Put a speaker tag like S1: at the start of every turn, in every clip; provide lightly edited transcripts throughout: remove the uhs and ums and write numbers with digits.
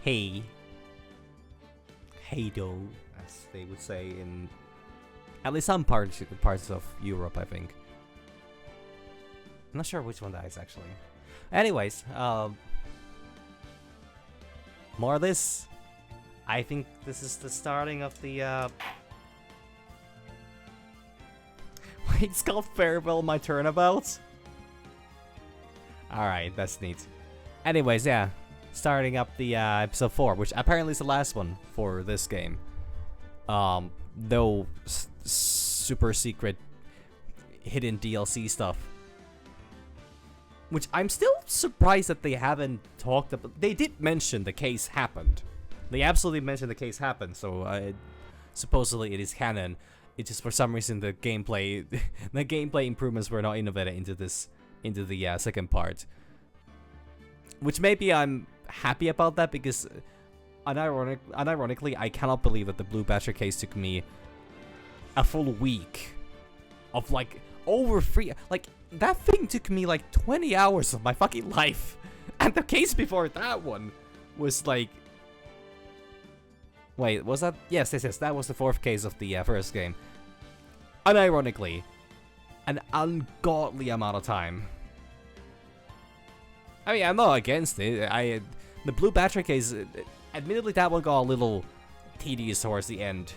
S1: hey, do, as they would say in at least some parts of Europe, I think. I'm not sure which one that is actually. Anyways, more of this. I think this is the starting of the it's called Farewell My Turnabout. Alright, that's neat. Anyways, yeah. Starting up the episode 4, which apparently is the last one for this game. No super secret hidden DLC stuff. Which I'm still surprised that they haven't talked about. They did mention the case happened. They absolutely mentioned the case happened, so supposedly it is canon. It's just for some reason the gameplay improvements were not innovated into the second part. Which maybe I'm happy about that, because unironically I cannot believe that the Blue Badger case took me a full week of like over that thing took me like 20 hours of my fucking life, and the case before that one was like, wait, was that? Yes, that was the 4th case of the first game. Unironically, an ungodly amount of time. I mean, I'm not against it. The Blue Badger case, admittedly, that one got a little tedious towards the end.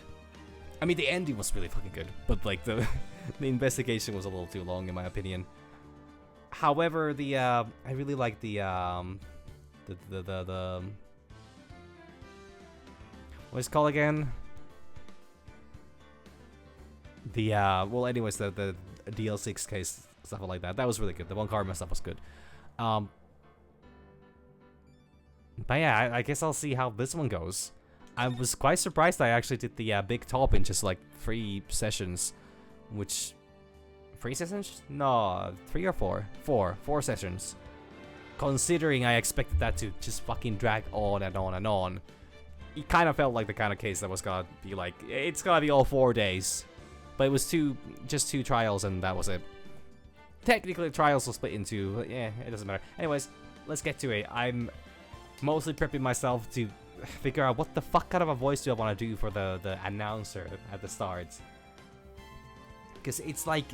S1: I mean, the ending was really fucking good, but like the investigation was a little too long in my opinion. However, I really like the what's it called again? Well, anyways, the DL6 case, stuff like that. That was really good. The Von Karma stuff was good. But yeah, I guess I'll see how this one goes. I was quite surprised I actually did the big top in just like 3 sessions, which 3 sessions? No, 3 or 4? 4 sessions. Considering I expected that to just fucking drag on and on and on. It kind of felt like the kind of case that was gonna be like, it's gonna be all 4 days. But it was just 2 trials and that was it. Technically, the trials will split into, yeah, it doesn't matter. Anyways, let's get to it. I'm mostly prepping myself to figure out what the fuck kind of a voice do I want to do for the announcer at the start. Because it's like,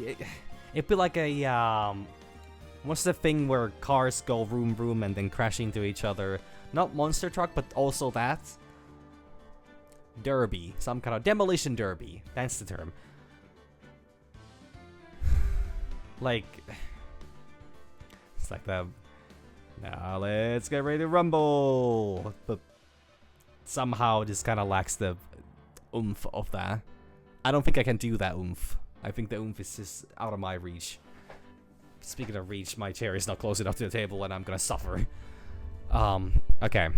S1: it'd be like a, what's the thing where cars go vroom vroom and then crash into each other? Not monster truck, but also that. Derby. Some kind of demolition derby. That's the term. Like, it's like the, now let's get ready to rumble. But somehow it just kind of lacks the oomph of that. I don't think I can do that oomph. I think the oomph is just out of my reach. Speaking of reach, my chair is not close enough to the table and I'm gonna suffer. Okay.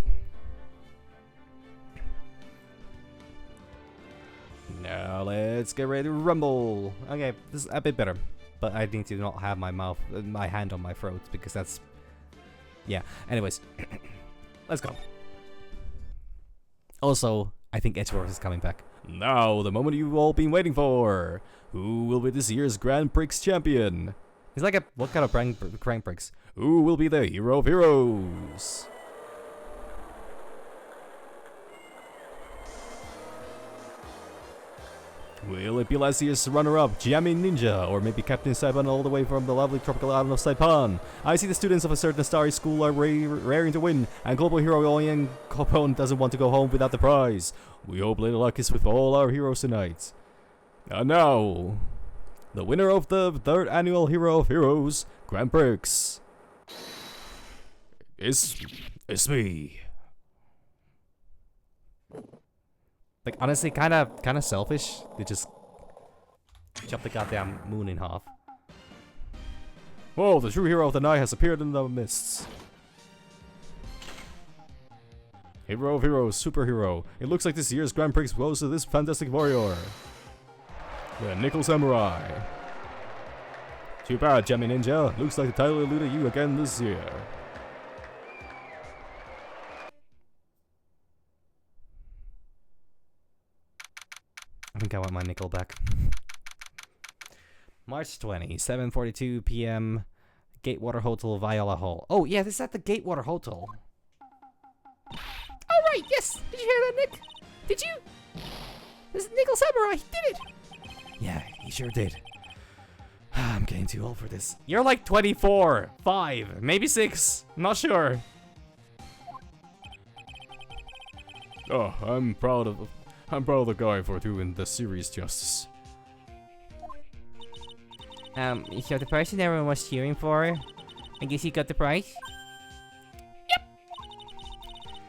S1: Now let's get ready to rumble. Okay, this is a bit better. But I need to not have my hand on my throat, because that's, yeah. Anyways, let's go. Also, I think Edgeworth is coming back. Now, the moment you've all been waiting for. Who will be this year's Grand Prix champion? It's like what kind of Grand Prix? Who will be the hero of heroes? Will it be last year's runner-up, Jammy Ninja, or maybe Captain Saipan all the way from the lovely tropical island of Saipan? I see the students of a certain starry school are raring to win, and global hero Oyen Copone doesn't want to go home without the prize. We hope little luck is with all our heroes tonight. And now, the winner of the 3rd annual Hero of Heroes Grand Prix is me. Like, honestly, kind of selfish. They just chop the goddamn moon in half. Whoa, the true hero of the night has appeared in the mists. Hero of heroes, superhero. It looks like this year's Grand Prix goes to this fantastic warrior. The Nickel Samurai. Too bad, Jammy Ninja. Looks like the title eluded you again this year. I think I want my nickel back. March 20, 7:42 p.m. Gatewater Hotel, Viola Hall. Oh, yeah, this is at the Gatewater Hotel. Oh, Right, yes! Did you hear that, Nick? Did you? This is Nickel Samurai, he did it! Yeah, he sure did. I'm getting too old for this. You're like 24, 5, maybe 6, not sure.
S2: Oh, I'm proud of the guy for doing the series justice.
S3: So the person everyone was cheering for, I guess he got the prize?
S1: Yep!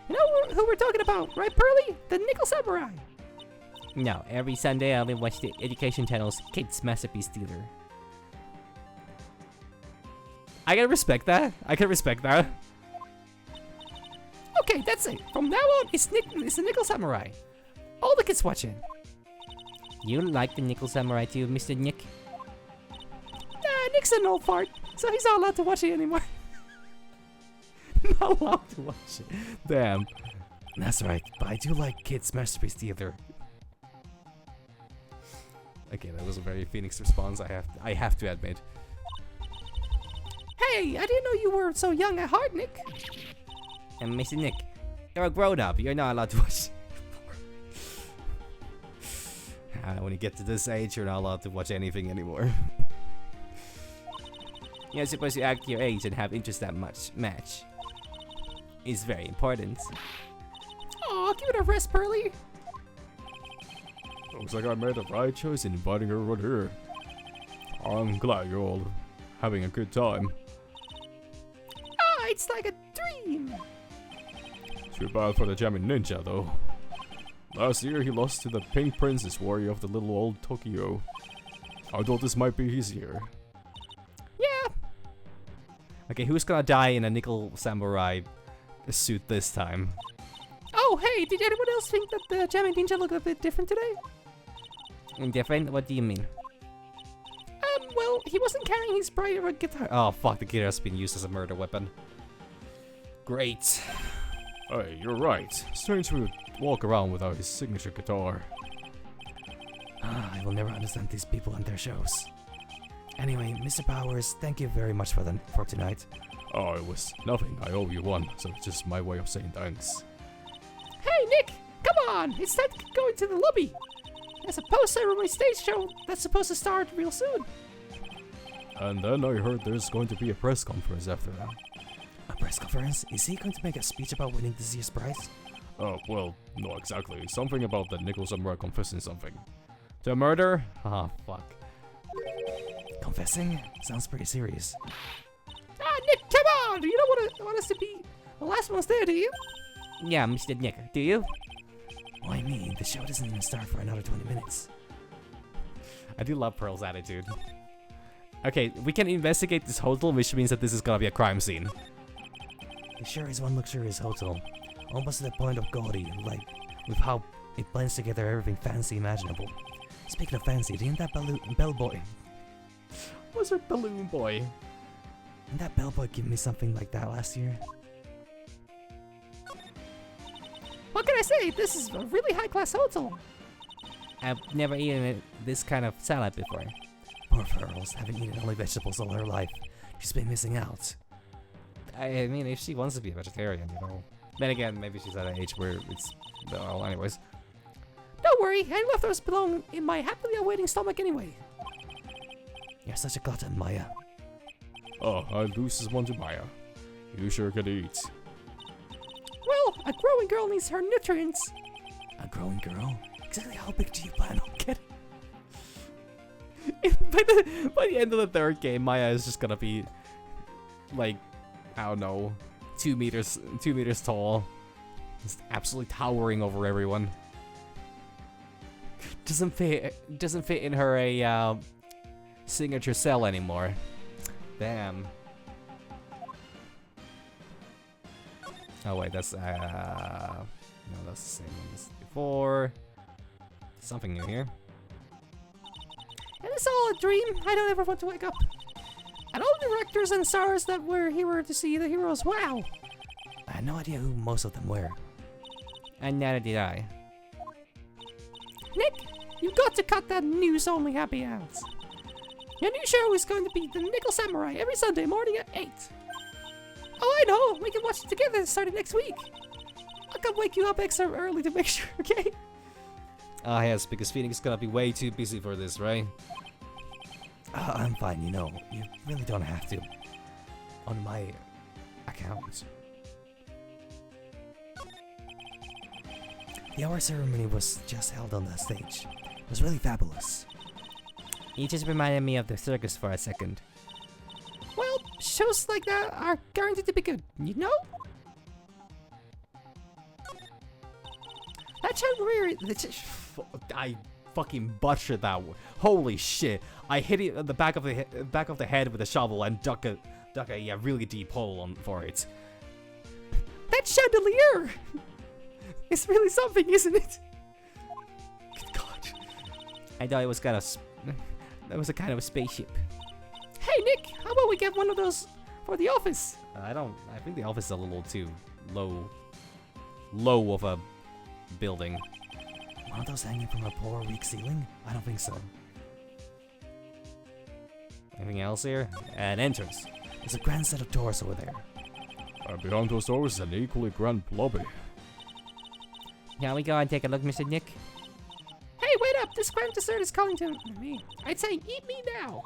S1: You know who we're talking about, right, Pearly? The Nickel Samurai!
S3: No, every Sunday I only watch the education channel's Kids Masterpiece Theater.
S1: I can respect that. Okay, that's it. From now on, it's the Nickel Samurai. All the kids watching.
S3: You like the Nickel Samurai too, Mr. Nick?
S1: Nah, Nick's an old fart, so he's not allowed to watch it anymore. Not allowed to watch it. Damn. That's right, but I do like Kids Masterpiece Theater. Okay, that was a very Phoenix response, I have to admit. Hey, I didn't know you were so young at heart, Nick.
S3: And Mr. Nick, you're a grown-up. You're not allowed to watch.
S1: When you get to this age, you're not allowed to watch anything anymore.
S3: You're supposed to act your age and have interest that match. It's very important.
S1: Aw, give it a rest, Pearly.
S2: Looks like I made the right choice in inviting everyone here. I'm glad you're all having a good time.
S1: Ah, it's like a dream.
S2: Too bad for the jamming ninja, though. Last year he lost to the Pink Princess warrior of the little old Tokyo. I thought this might be his year.
S1: Yeah. Okay, who's gonna die in a Nickel Samurai suit this time? Oh, hey, did anyone else think that the jamming ninja looked a bit different today?
S3: Different? What do you mean?
S1: Well, he wasn't carrying his private guitar. Oh, fuck, the guitar's been used as a murder weapon. Great.
S2: Hey, you're right. Strange to walk around without his signature guitar.
S1: I will never understand these people and their shows. Anyway, Mr. Powers, thank you very much for tonight.
S2: Oh, it was nothing. I owe you one, so it's just my way of saying thanks.
S1: Hey, Nick! Come on! It's time to go into the lobby! There's a poster on my stage show that's supposed to start real soon.
S2: And then I heard there's going to be a press conference after that.
S1: A press conference? Is he going to make a speech about winning this year's prize?
S2: Oh, well, not exactly. Something about the Nickel Samurai confessing something.
S1: To murder? Ah, fuck. Confessing? Sounds pretty serious. Ah, Nick, come on! You don't want us to be the last ones there, do you?
S3: Yeah, Mr. Nick, do you?
S1: Why me? The show doesn't even start for another 20 minutes. I do love Pearl's attitude. Okay, we can investigate this hotel, which means that this is gonna be a crime scene. It sure is one luxurious hotel. Almost to the point of gaudy, like, with how it blends together everything fancy imaginable. Speaking of fancy, didn't that bellboy... What's her balloon boy? Didn't that bellboy give me something like that last year? What can I say? This is a really high-class hotel.
S3: I've never eaten this kind of salad before.
S1: Poor Pearls, haven't eaten only vegetables all her life. She's been missing out.
S3: I mean, if she wants to be a vegetarian, you know. Then again, maybe she's at an age where it's... Well, anyways. Don't worry, any leftovers belong in my happily awaiting stomach anyway.
S1: You're such a glutton, Maya.
S2: Oh, I lose this one to Maya. You sure can eat.
S1: Well, a growing girl needs her nutrients. A growing girl? Exactly how big do you plan on getting? by the end of the third game, Maya is just gonna be like, I don't know, 2 meters tall, just absolutely towering over everyone. Doesn't fit in her signature cell anymore. Damn. Oh wait, that's no, that's the same one as before. Something new here. And it's all a dream. I don't ever want to wake up. And all the directors and stars that were here to see the heroes. Wow. I had no idea who most of them were.
S3: And neither did I.
S1: Nick, you've got to cut that news-only happy ads. Your new show is going to be The Nickel Samurai every Sunday morning at 8. Oh, I know. We can watch it together starting next week. I'll
S3: I'll wake you up extra early to make sure, okay? Ah, yes, because Phoenix is gonna be way too busy for this, right? I'm fine, you know. You really don't have to. On my account. The award ceremony was just held on the stage. It was really fabulous. You just reminded me of the circus for a second. Well, shows like that are guaranteed to be good, you know? That child warrior... I fucking butchered that one. Holy shit. I hit it at the back of the head with a shovel and dug a really deep hole for it. That chandelier! It's really something, isn't it? Good God. I thought it was kind of... That was a kind of a spaceship. Hey Nick, how about we get one of those for the office? I think the office is a little too low of a building. One of those hanging from a poor weak ceiling? I don't think so. Anything else here? An entrance. There's a grand set of doors over there.
S2: Behind those doors is an equally grand lobby.
S3: Now we go and take a look, Mr. Nick. Hey, wait up! This grand dessert is calling to me. I'd say eat me now.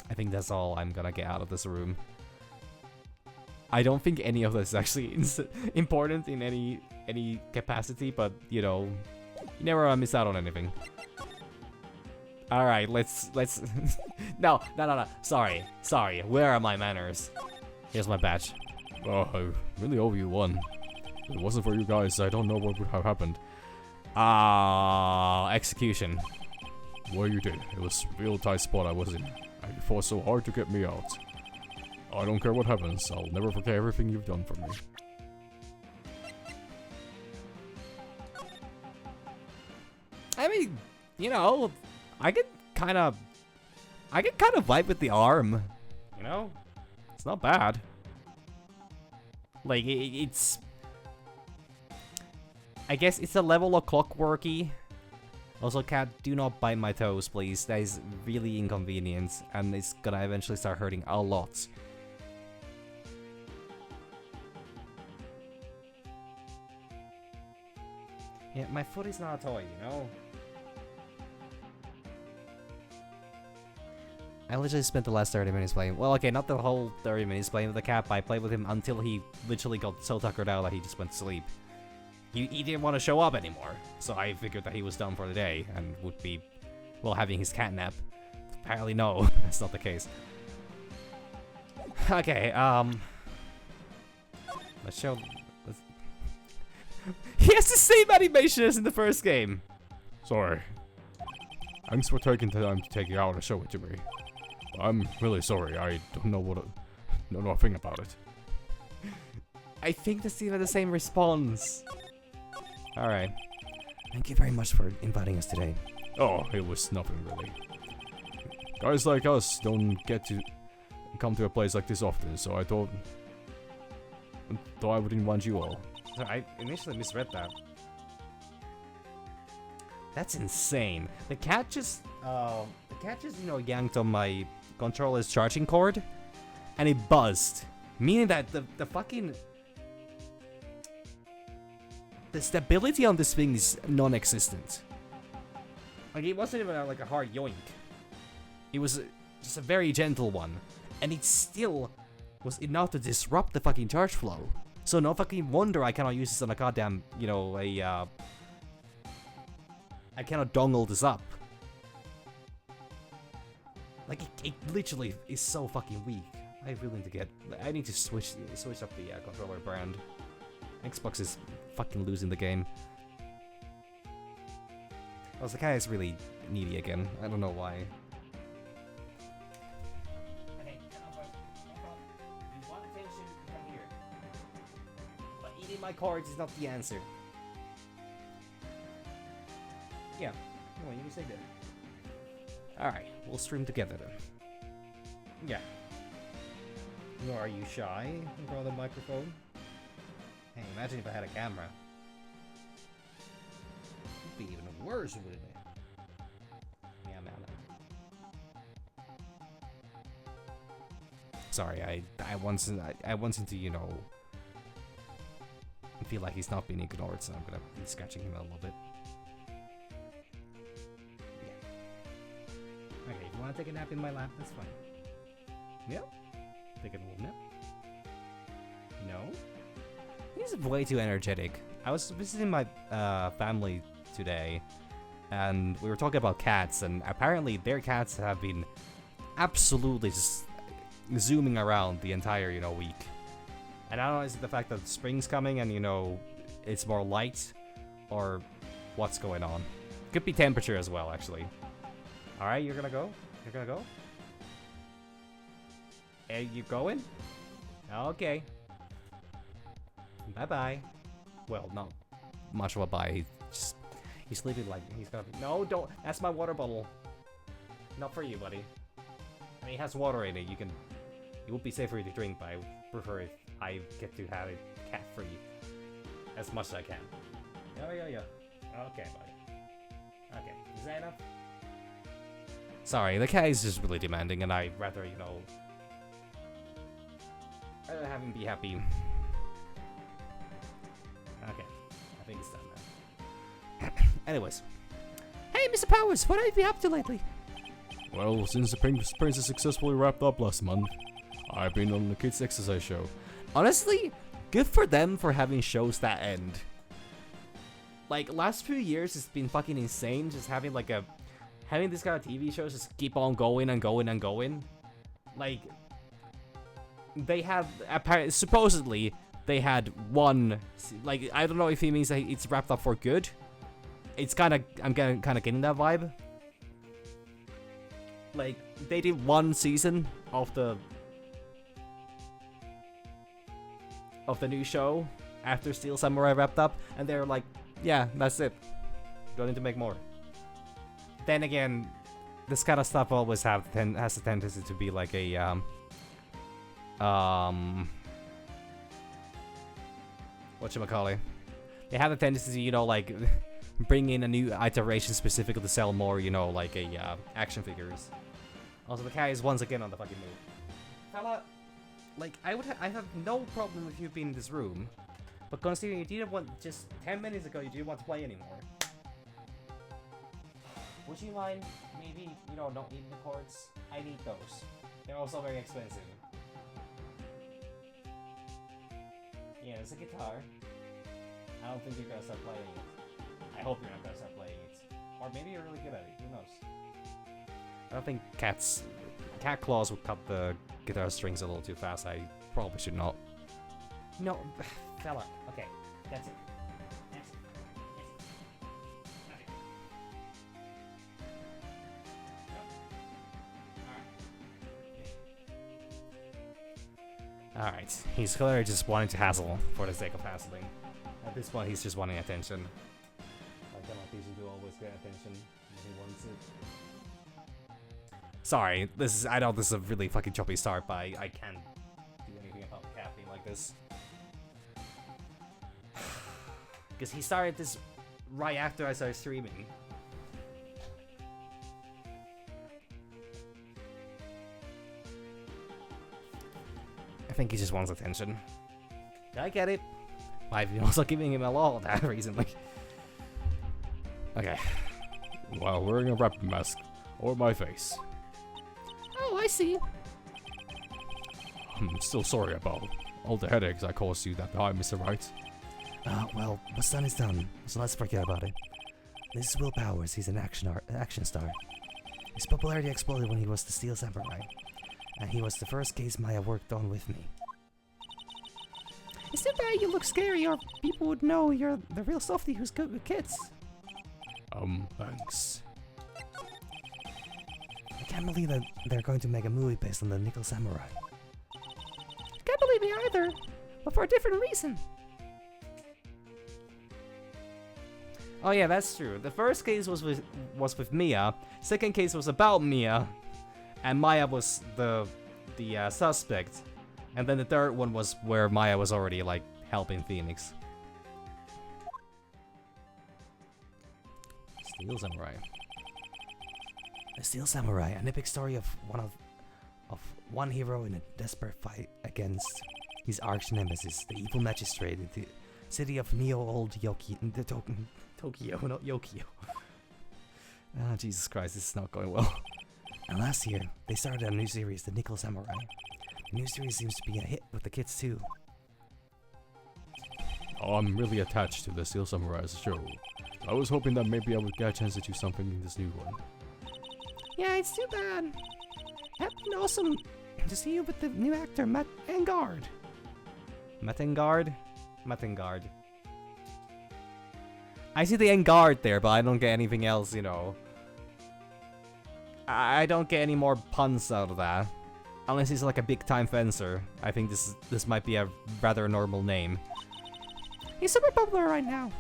S3: I think that's all I'm gonna get out of this room. I don't think any of this is actually important in any capacity, but you know, you never wanna miss out on anything. All right, let's. No. Sorry. Where are my manners? Here's my badge.
S2: Oh, I really owe you one. If it wasn't for you guys, I don't know what would have happened.
S3: Execution.
S2: What you did, it was a real tight spot I was in. And you fought so hard to get me out. I don't care what happens, I'll never forget everything you've done for me.
S3: I mean, you know, I could kind of vibe with the arm. You know, it's not bad. Like it's, I guess it's a level of clockworky. Also, cat, do not bite my toes, please. That is really inconvenient, and it's gonna eventually start hurting a lot. Yeah, my foot is not a toy, you know? I literally spent the last 30 minutes playing. Well, okay, not the whole 30 minutes playing with the cat, but I played with him until he literally got so tuckered out that he just went to sleep. He didn't want to show up anymore, so I figured that he was done for the day and would be, well, having his cat nap. Apparently, no, that's not the case. Okay, let's show. He has the same animation as in the first game.
S2: Sorry. Thanks for taking the time to take it out and show it to me. I'm really sorry. I don't know nothing about it.
S3: I think that's even the same response. Alright. Thank you very much for inviting us today.
S2: Oh, it was nothing really. Guys like us don't get to come to a place like this often, so I thought I would invite you all.
S3: So I initially misread that. That's insane. The cat just you know, yanked on my controller's charging cord, and it buzzed, meaning that the fucking the stability on this thing is non-existent. Like, it wasn't even like a hard yoink. It was just a very gentle one, and it still was enough to disrupt the fucking charge flow. So no fucking wonder I cannot use this on a goddamn, you know, I cannot dongle this up. Like, it literally is so fucking weak. I really need to I need to switch up the controller brand. Xbox is fucking losing the game. Also, the guy is really needy again. I don't know why. Okay, you want attention, come here. But eating my cards is not the answer. Yeah, no, you can say that. Alright, we'll stream together then. Yeah. Are you shy in front of the microphone? Hey, imagine if I had a camera. It'd be even worse, wouldn't it? Yeah, man.
S1: Sorry, I want him to, you know, feel like he's not being ignored, so I'm gonna be scratching him a little bit. Yeah. Okay, if you wanna take a nap in my lap, that's fine. Yep. Take a little nap. No? He's way too energetic. I was visiting my family today, and we were talking about cats, and apparently their cats have been absolutely just zooming around the entire, you know, week. And I don't know, is it the fact that spring's coming and, you know, it's more light, or what's going on? Could be temperature as well, actually. Alright, you're gonna go? You're gonna go? Hey, you going? Okay. Bye-bye. Well, not much of a bye. He's sleeping like he's gonna be. No, don't. That's my water bottle. Not for you, buddy. I mean, it has water in it. You can. It would be safe for you to drink, but I would prefer if I get to have it cat-free as much as I can. Yeah. Okay, buddy. Okay, is that enough? Sorry, the cat is just really demanding, and I'd rather, you know, have him be happy. Okay, I think it's done now. Anyways. Hey, Mr. Powers, what have you been up to lately?
S2: Well, since the Princess successfully wrapped up last month, I've been on the kids' exercise show.
S1: Honestly, good for them for having shows that end. Like, last few years, it's been fucking insane just having, like, having this kind of TV shows just keep on going and going and going. Like, they have, supposedly, they had one, like, I don't know if he means that it's wrapped up for good. It's kind of, I'm kind of getting that vibe. Like, they did one season of the new show after Steel Samurai wrapped up, and they're like, yeah, that's it. Don't need to make more. Then again, this kind of stuff always has a tendency to be like a whatchamacallit? They have a tendency to, you know, like bring in a new iteration specifically to sell more, you know, like action figures. Also, the cat is once again on the fucking move. Fella, like, I have no problem with you being in this room, but considering you didn't want, just 10 minutes ago, you didn't want to play anymore. Would you mind maybe, you know, not needing the cords? I need those. They're also very expensive. Yeah, it's a guitar. I don't think you're gonna start playing it. I hope you're not gonna start playing it. Or maybe you're really good at it, who knows? I don't think cat claws would cut the guitar strings a little too fast. I probably should not. No, fella. Okay, that's it. That's it. Okay. No. Alright, he's clearly just wanting to hassle for the sake of hassling. At this point, he's just wanting attention. Like Dematism do always get attention when he wants it. Sorry, I know this is a really fucking choppy start, but I can't do anything about the cat being like this. Because he started this right after I started streaming. I think he just wants attention. I get it. I've been also giving him a lot of that recently. Okay.
S2: While wearing a wrap mask over my face.
S1: Oh, I see.
S2: I'm still sorry about all the headaches I caused you that time, Mr. Wright.
S4: Well, what's done is done, so let's forget about it. This is Will Powers, he's an action star. His popularity exploded when he was the Steel Samurai, and he was the first case Maya worked on with me.
S1: It's too bad you look scary, or people would know you're the real softie who's good with kids.
S2: Thanks.
S4: I can't believe that they're going to make a movie based on the Nickel Samurai.
S1: Can't believe me either, but for a different reason. Oh yeah, that's true. The first case was with Mia. Second case was about Mia, and Maya was the suspect. And then the third one was where Maya was already like helping Phoenix.
S4: Steel Samurai. The Steel Samurai, an epic story of one of of one hero in a desperate fight against his arch nemesis, the evil magistrate in the city of Neo Old Tokyo, not Yokio.
S3: Ah, Jesus Christ, this is not going well.
S4: And last year, they started a new series, The Nickel Samurai. The new series seems to be a hit with the kids too.
S2: Oh, I'm really attached to the Steel Samurai's show. I was hoping that maybe I would get a chance to do something in this new one.
S4: Yeah, it's too bad. It'd been awesome to see you with the new actor, Matt Engard.
S3: Metengard? Metengard. I see the Engard there, but I don't get anything else, you know. I don't get any more puns out of that. Unless he's like a big-time fencer. I think this might be a rather normal name.
S4: He's super popular right now.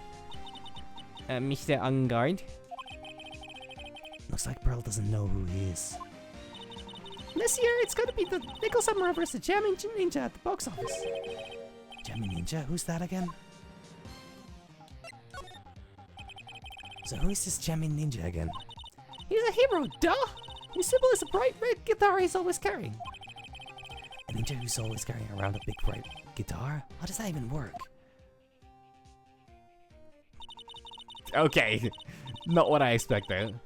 S3: Mr. Engard?
S4: Looks like Pearl doesn't know who he is. This year, it's gonna be the Nickel Samurai vs. Jamming Ninja at the box office. Jamming Ninja? Who's that again? So who is this Jamming Ninja again? He's a hero, duh! His symbol is a bright red guitar he's always carrying. A ninja who's always carrying around a big bright guitar? How does that even work?
S3: Okay, not what I expected.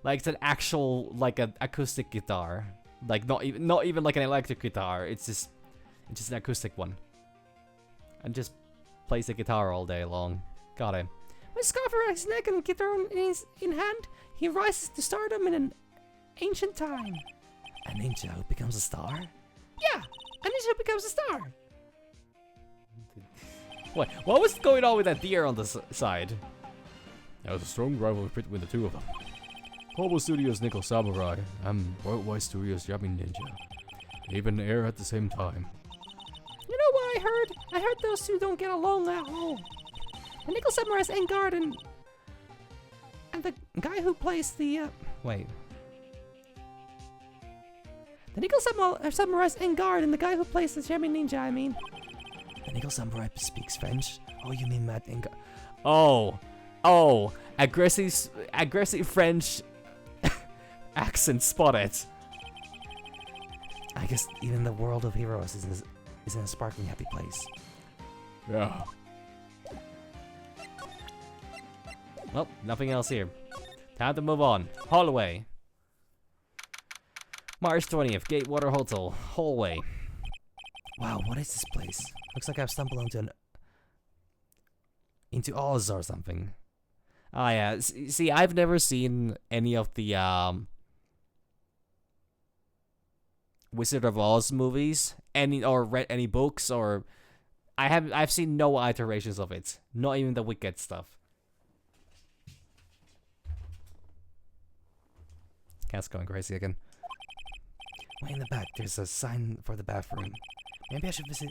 S3: Like it's an actual, like an acoustic guitar. Like not even like an electric guitar. It's just an acoustic one. And just plays the guitar all day long. Got it.
S4: With scarf around his neck and guitar in hand, he rises to stardom in an ancient time. A ninja who becomes a star? Yeah, a ninja who becomes a star.
S3: What was going on with that deer on the side?
S2: There was a strong rivalry between the two of them. Global Studios' Nickel Samurai and Worldwide Studios' Jamming Ninja. They even air at the same time.
S4: You know what I heard? I heard those two don't get along at all. The Nickel Samurai's Engard and the guy who plays the
S3: Wait.
S4: The Nickel Samurai's Engard and the guy who plays the Jamming Ninja, I mean. The Nickel Samurai speaks French? Oh, you mean Matt Engard?
S3: Oh, aggressive French accent spotted.
S4: I guess even the world of heroes is in a sparkling happy place.
S2: Yeah.
S3: Well, nothing else here. Time to move on. Hallway. March 20th, Gatewater Hotel. Hallway.
S4: Wow, what is this place? Looks like I've stumbled into Oz or something.
S3: Ah, yeah. See, I've never seen any of the Wizard of Oz movies, or read any books, or I've seen no iterations of it. Not even the Wicked stuff. Cat's going crazy again.
S4: Way in the back, there's a sign for the bathroom. Maybe I should visit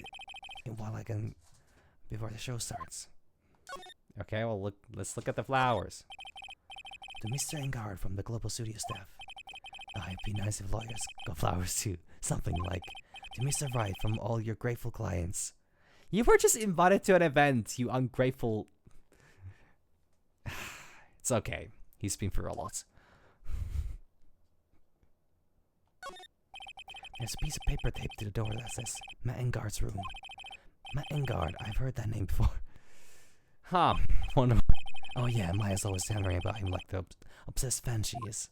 S4: it while I can, before the show starts.
S3: Okay, well, let's look at the flowers.
S4: To Mr. Engard from the Global Studio staff. It'd be nice if lawyers got flowers too. Something like, to Mr. Wright from all your grateful clients.
S3: You were just invited to an event, you ungrateful... It's okay. He's been through a lot.
S4: There's a piece of paper taped to the door that says Matt Engard's room. Matt Engard, I've heard that name before.
S3: Huh. Wonder.
S4: Oh yeah, Maya's always hammering about him like the obsessed fan she is.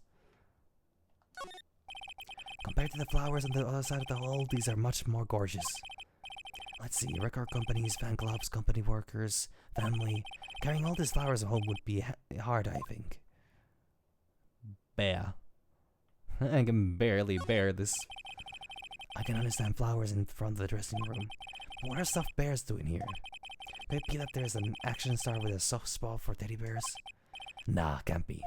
S4: Compared to the flowers on the other side of the hall, these are much more gorgeous. Let's see, record companies, fan clubs, company workers, family. Carrying all these flowers home would be hard, I think.
S3: Bear. I can barely bear this.
S4: I can understand flowers in front of the dressing room. But what are stuffed bears doing here? Could it be that there's an action star with a soft spot for teddy bears? Nah, can't be.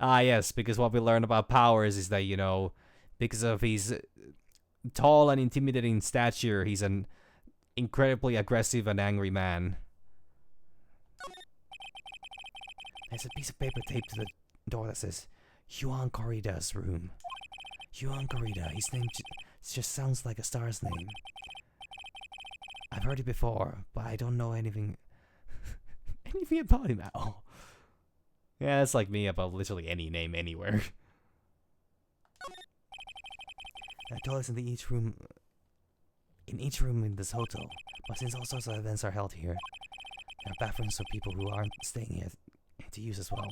S3: Ah, yes, because what we learned about Powers is that, you know, because of his tall and intimidating stature, he's an incredibly aggressive and angry man.
S4: There's a piece of paper taped to the door that says, Yuan Korida's room. Yuan Korida, his name just sounds like a star's name. I've heard it before, but I don't know anything about him at all.
S3: Yeah, it's like me about literally any name anywhere.
S4: toilets in each room in this hotel. But since all sorts of events are held here, there are bathrooms for people who aren't staying here to use as well.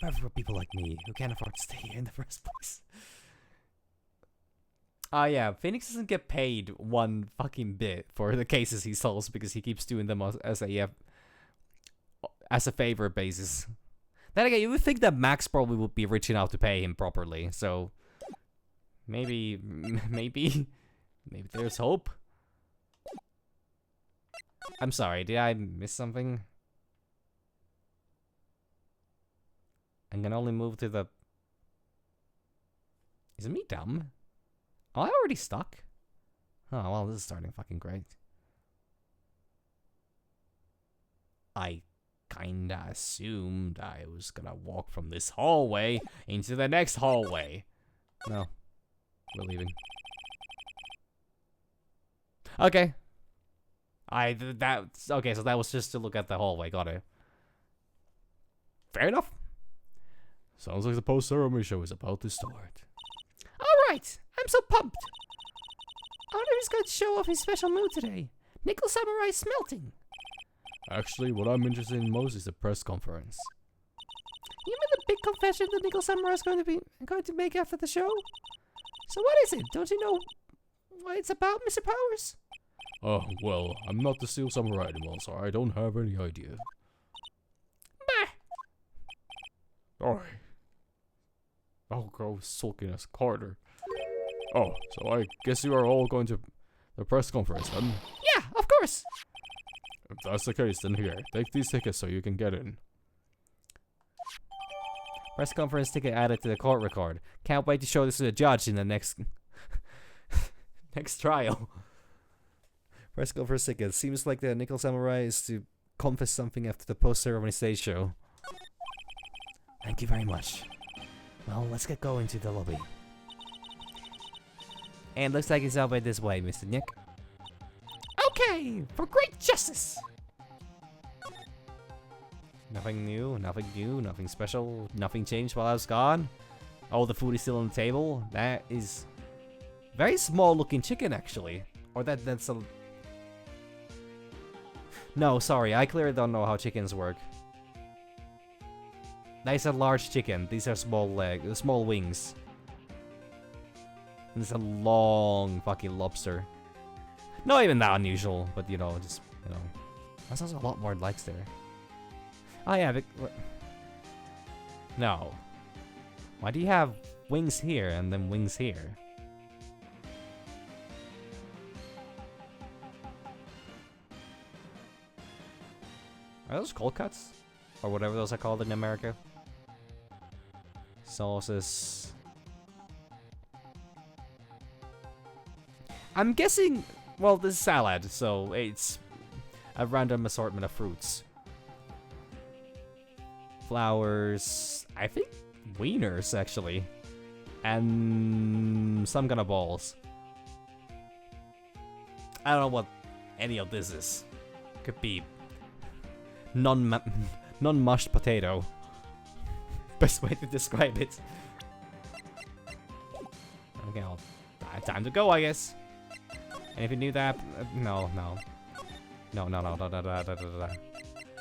S4: Perfect for people like me who can't afford to stay here in the first place.
S3: Yeah, Phoenix doesn't get paid one fucking bit for the cases he solves because he keeps doing them as a favor basis. Then again, you would think that Max probably would be rich enough to pay him properly, so maybe there's hope. I'm sorry, did I miss something? I can only move to the... Is it me dumb? Am I already stuck? Oh, well, this is starting fucking great. I kinda assumed I was gonna walk from this hallway into the next hallway. No. We're leaving. Okay. Okay, so that was just to look at the hallway, got it. Fair enough.
S2: Sounds like the post-ceremony show is about to start.
S3: Alright, I'm so pumped. I wonder who's going to show off his special move today. Nickel Samurai Smelting.
S2: Actually, what I'm interested in most is the press conference.
S3: You mean the big confession that Nickel Samurai is going to make after the show? So what is it? Don't you know what it's about, Mr. Powers?
S2: Oh, well, I'm not the Steel Samurai anymore, so I don't have any idea.
S3: Bah!
S2: Alright. I'll go sulk in a corner. Oh, so I guess you are all going to the press conference, then?
S3: Yeah, of course!
S2: If that's the case, then here, take these tickets so you can get in.
S3: Press conference ticket added to the court record. Can't wait to show this to the judge in the next... next trial. Press conference ticket. Seems like the Nickel Samurai is to confess something after the post-ceremony stage show.
S4: Thank you very much. Well, let's get going to the lobby.
S3: And looks like it's over this way, Mr. Nick. Okay, for great justice! Nothing new, nothing special, nothing changed while I was gone. Oh, the food is still on the table. That is very small looking chicken, actually. Or that's a... No, sorry, I clearly don't know how chickens work. That is a large chicken. These are small wings. And it's a long fucking lobster. Not even that unusual, but you know, just, you know. There's also a lot more legs there. Oh yeah, no. Why do you have wings here and then wings here? Are those cold cuts? Or whatever those are called in America? Sauces. I'm guessing, well, this is salad, so it's a random assortment of fruits. Flowers, I think wieners, actually. And some kind of balls. I don't know what any of this is. Could be non-mushed potato. Best way to describe it. Okay, time to go, I guess. And if you knew that, no.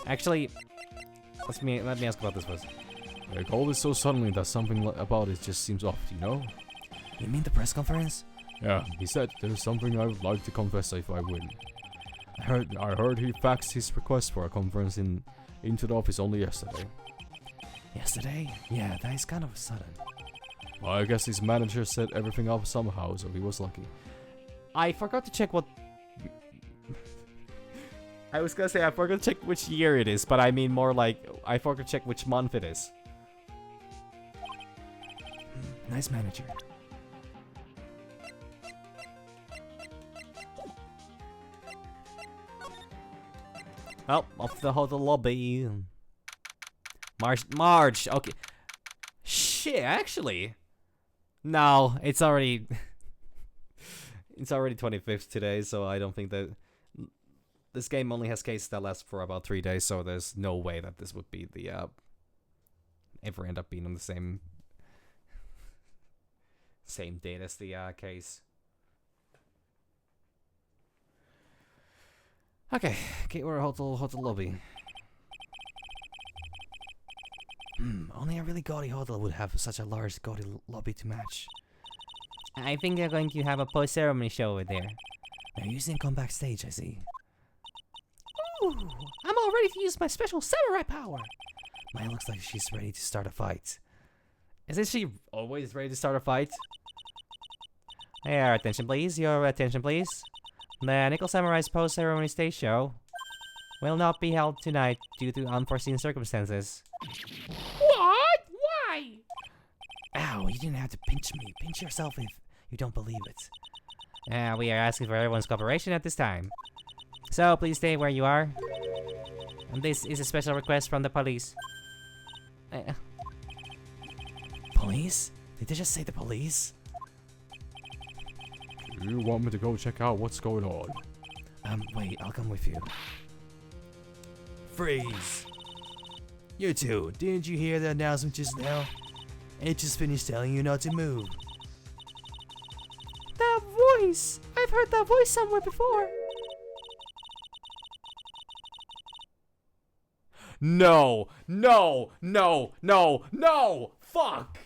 S3: Actually, let me ask about this first.
S2: I called it so suddenly that something about it just seems off, you know?
S4: You mean the press conference?
S2: Yeah, he said there's something I would like to confess if I win. I heard he faxed his request for a conference into the office only yesterday.
S4: Yesterday? Yeah, that is kind of sudden.
S2: Well, I guess his manager set everything up somehow, so he was lucky.
S3: I forgot to check what... I was gonna say I forgot to check which year it is, but I mean more like I forgot to check which month it is.
S4: Nice manager.
S3: Well, off the hotel lobby. March. Okay. Shit, actually. No, it's already... it's already 25th today, so I don't think that... This game only has cases that last for about 3 days, so there's no way that this would be the, ever end up being on the same date as the, case.
S1: Okay, Gateway Hotel lobby.
S4: Only a really gaudy hotel would have such a large gaudy lobby to match.
S1: I think they're going to have a post-ceremony show over there.
S4: They're using come backstage, I see.
S1: Ooh, I'm all ready to use my special samurai power.
S4: Maya looks like she's ready to start a fight.
S1: Isn't she always ready to start a fight? Your attention please, your attention please. The Nickel Samurai's post-ceremony stage show will not be held tonight due to unforeseen circumstances.
S3: What? Why?
S4: Ow, you didn't have to pinch me. Pinch yourself if you don't believe it.
S1: We are asking for everyone's cooperation at this time. So please stay where you are. And this is a special request from the police.
S4: Police? Did they just say the police?
S2: Do you want me to go check out what's going on?
S4: Wait, I'll come with you. Freeze! You two, didn't you hear the announcement just now? It just finished telling you not to move.
S1: That voice! I've heard that voice somewhere before. No! No! No! No! No! Fuck!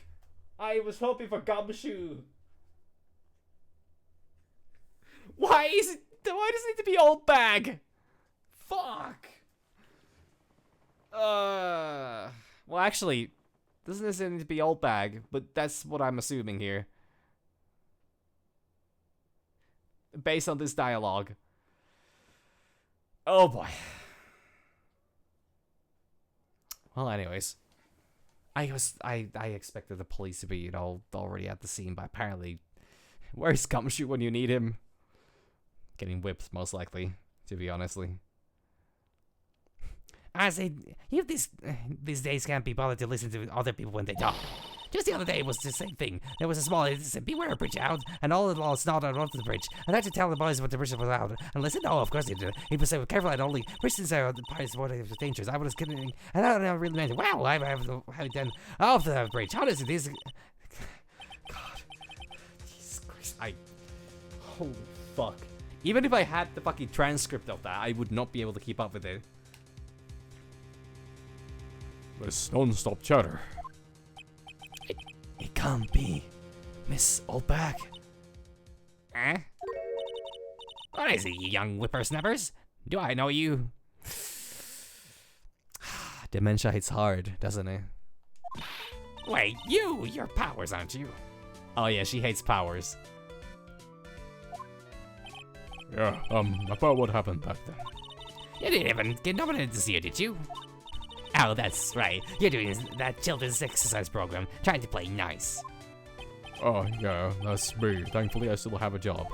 S1: I was hoping for Gumshoe. Why does it need to be old bag? Fuck! Well actually, doesn't this need to be old bag, but that's what I'm assuming here. Based on this dialogue. Oh boy. Well, anyways, I expected the police to be, already at the scene, but apparently, where's Gumshoe when you need him? Getting whipped, most likely, to be honestly. I say, you these days can't be bothered to listen to other people when they talk. Just the other day it was the same thing. There was a small incident, beware a bridge out, and all the law snot out onto the bridge. And I had to tell the boys what the bridge was out. And listen, no, of course they did. He was saying, careful, and only bridges are the pirates what are dangerous. I was kidding, and I don't really meant it. Wow, I have done off the bridge. How does it is? God, Jesus Christ, holy fuck. Even if I had the fucking transcript of that, I would not be able to keep up with it.
S2: This non-stop chatter.
S4: It can't be. Miss Oldback?
S1: Eh? What is it, you young whippersnappers? Do I know you?
S3: Dementia hits hard, doesn't it?
S1: Wait, you're powers, aren't you?
S3: Oh yeah, she hates powers.
S2: Yeah, about what happened back then.
S1: You didn't even get nominated this year, did you? Oh, that's right. You're doing that children's exercise program, trying to play nice.
S2: Oh, yeah, that's me. Thankfully, I still have a job.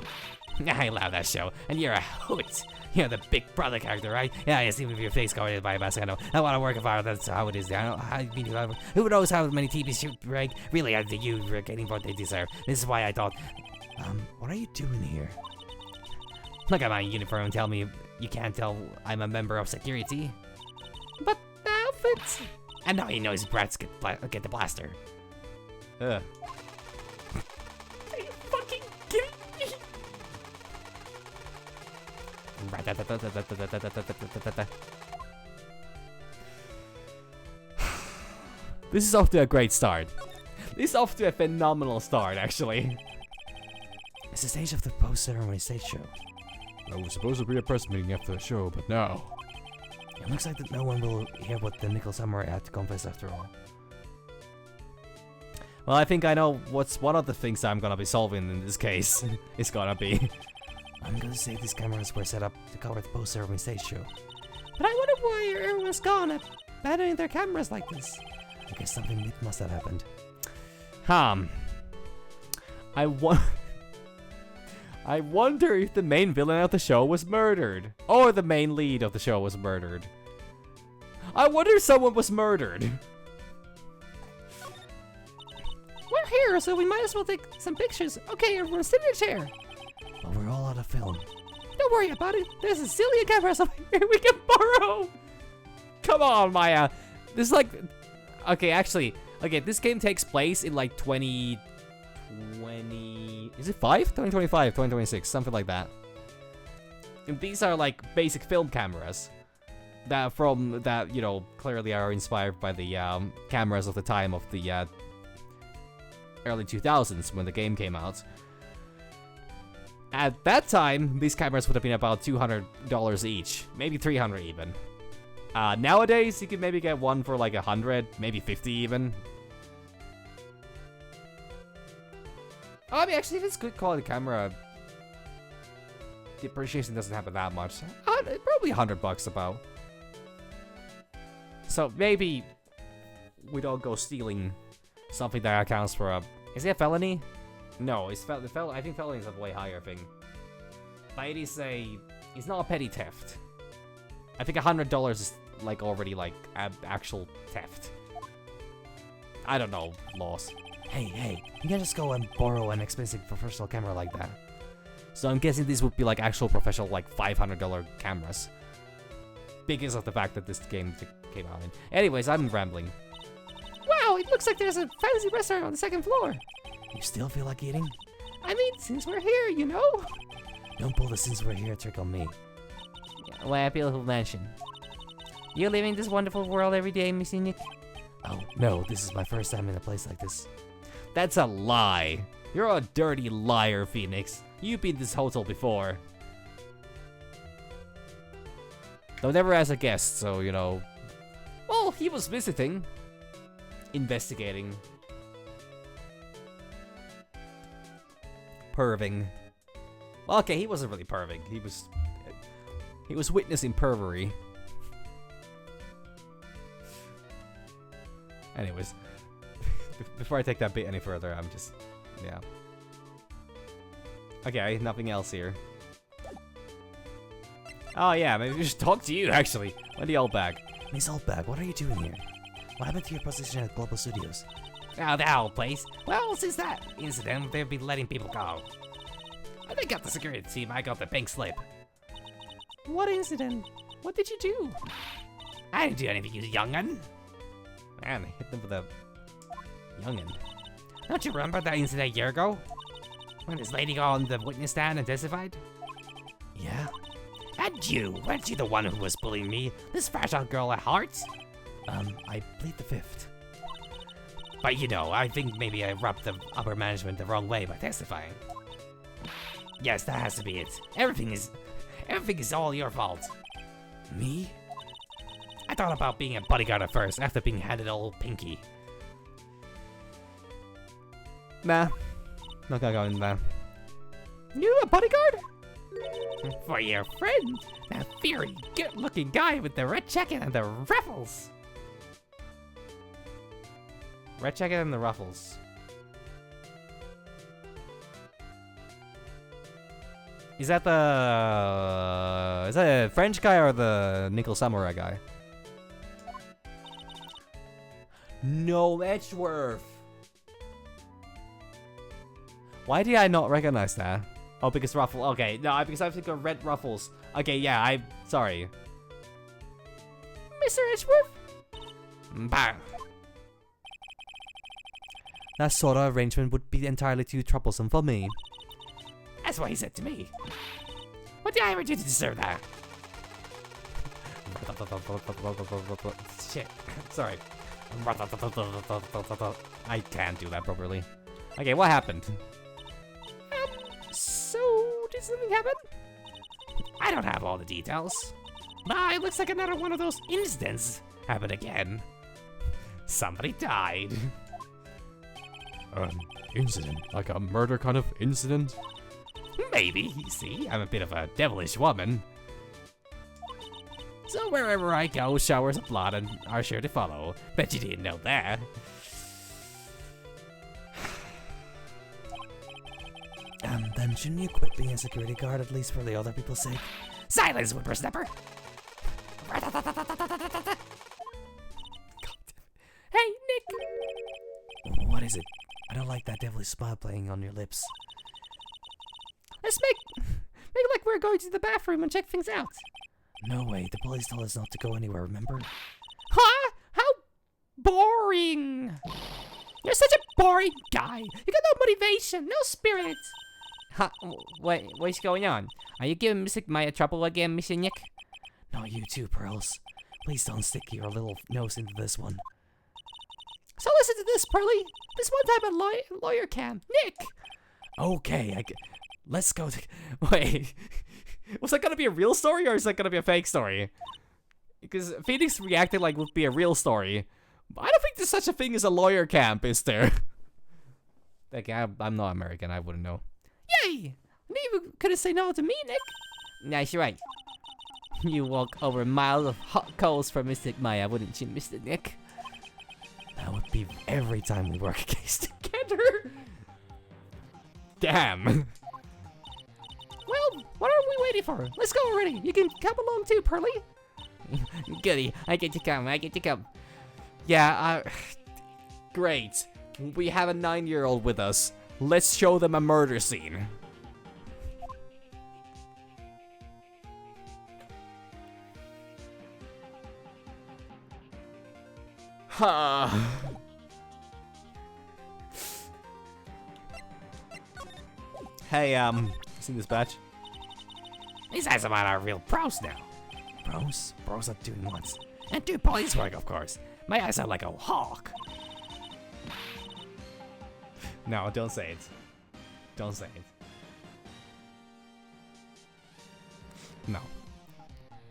S1: I love that show, and you're a hoot. You're the big brother character, right? Yeah, I see with your face covered by a mask. I know. I want to work hard. That's how it is. Who knows how many TVs should break? Really, I think you're getting what they deserve. This is why I thought.
S4: What are you doing here?
S1: Look at my uniform and tell me you can't tell I'm a member of security. But the outfits. And now he knows brats get the blaster.
S3: Ugh.
S1: Are you fucking kidding me?
S3: This is off to a great start. This is off to a phenomenal start, actually.
S4: It's the stage of the post-ceremony stage show.
S2: There was supposed to be a press meeting after the show, but now...
S4: It looks like that no one will hear what the Nickel Samurai had to confess after all.
S3: Well, I think I know what's one of the things I'm gonna be solving in this case. It's gonna be...
S4: I'm gonna say these cameras were set up to cover the post-ceremony stage show.
S1: But I wonder why everyone's gone abandoning their cameras like this.
S4: I guess something big must have happened.
S3: I wonder if the main villain of the show was murdered. Or the main lead of the show was murdered. I wonder if someone was murdered.
S1: We're here, so we might as well take some pictures. Okay, everyone sit in a chair.
S4: But we're all out of film.
S1: Don't worry about it. There's a zillion cameras over here we can borrow.
S3: Come on, Maya. This is like... Okay, actually... Okay, this game takes place in like 20... Is it 5? 2025, 2026, something like that. And these are like basic film cameras that you know, clearly are inspired by the cameras of the time of the early 2000s when the game came out. At that time, these cameras would have been about $200 each, maybe $300 even. Nowadays, you could maybe get one for like $100, maybe $50 even. I mean, actually, if it's good quality camera, depreciation doesn't happen that much. Probably $100 about. So maybe we don't go stealing something that accounts for a... Is it a felony? No, it's I think felony is a way higher thing. But it is it's not a petty theft. I think $100 is like already like actual theft. I don't know, laws.
S4: Hey, you can't just go and borrow an expensive professional camera like that.
S3: So I'm guessing these would be like actual professional like $500 cameras. Because of the fact that this game came out in. Anyways, I'm rambling. Wow, it looks like there's a fancy restaurant on the second floor.
S4: You still feel like eating?
S3: I mean, since we're here, you know?
S4: Don't pull the since we're here trick on me.
S3: Well, I feel mention. You living this wonderful world every day, Missy Nick?
S4: Oh, no, this is my first time in a place like this.
S3: That's a lie. You're a dirty liar, Phoenix. You've been this hotel before. Though never as a guest, so, you know. Well, he was visiting. Investigating. Perving. Well, okay, he wasn't really perving. He was witnessing pervery. Anyways, before I take that bit any further, I'm just, yeah. Okay, nothing else here. Oh yeah, maybe we should talk to you actually. Wendy Oldbag.
S4: Miss Oldbag, what are you doing here? What happened to your position at Global Studios?
S5: Oh, the whole place. Well, since that incident, they've been letting people go. They got the security team, I got the pink slip.
S3: What incident? What did you do?
S5: I didn't do anything, you young'un.
S3: Man, I hit them with a youngin.
S5: Don't you remember that incident a year ago? When this lady got on the witness stand and testified?
S4: Yeah?
S5: And you, weren't you the one who was bullying me? This fragile girl at heart?
S4: I plead the fifth.
S5: But you know, I think maybe I rubbed the upper management the wrong way by testifying. Yes, that has to be it. Everything is all your fault.
S4: Me?
S5: I thought about being a bodyguard at first, after being handed old Pinky.
S3: Nah. Not gonna go in there. You a bodyguard?
S5: For your friend, that very good-looking guy with the red jacket and the ruffles.
S3: Red jacket and the ruffles. Is that a French guy or the Nickel Samurai guy? No, Edgeworth. Why did I not recognize that? Oh, because ruffle. Okay, no, because I think of red ruffles. Okay, yeah, I'm sorry. Mr. Edgeworth?
S5: Bang.
S4: That sort of arrangement would be entirely too troublesome for me.
S5: That's what he said to me. What did I ever do to deserve that?
S3: Shit. Sorry. I can't do that properly. Okay, what happened?
S5: So, did something happen? I don't have all the details. But it looks like another one of those incidents happened again. Somebody died.
S2: Incident? Like a murder kind of incident?
S5: Maybe, you see, I'm a bit of a devilish woman. So wherever I go, showers of blood are sure to follow. Bet you didn't know that.
S4: Then shouldn't you quit being a security guard, at least for the other people's sake?
S5: Silence, whippersnapper! Hey, Nick!
S4: What is it? I don't like that devilish smile playing on your lips.
S5: Let's make like we're going to the bathroom and check things out.
S4: No way, the police told us not to go anywhere, remember?
S5: Huh? How boring! You're such a boring guy. You got no motivation, no spirit. Huh? What's going on? Are you giving Mystic Maya trouble again, Mr. Nick?
S4: No, you too, Pearls. Please don't stick your little nose into this one.
S5: So listen to this, Pearly. This one time a lawyer cam. Nick!
S4: Okay, let's go to...
S3: Wait, was that gonna be a real story or is that gonna be a fake story? Because Phoenix reacted like it would be a real story. But I don't think there's such a thing as a lawyer camp, is there? Like, I'm not American, I wouldn't know.
S5: Yay! You couldn't say no to me, Nick. Nice, you're right. You walk over miles of hot coals for Mystic Maya, wouldn't you, Mr. Nick?
S4: That would be every time we work against
S3: Together? Damn.
S5: Well, what are we waiting for? Let's go already. You can come along too, Pearly. Goody, I get to come.
S3: Yeah, great. We have a 9-year-old with us. Let's show them a murder scene. Ha. Hey, seen this badge?
S5: These guys are real pros now.
S4: Bros? Bros are doing what?
S5: And do police work, of course. My eyes are like a hawk.
S3: No, don't say it. Don't say it. No.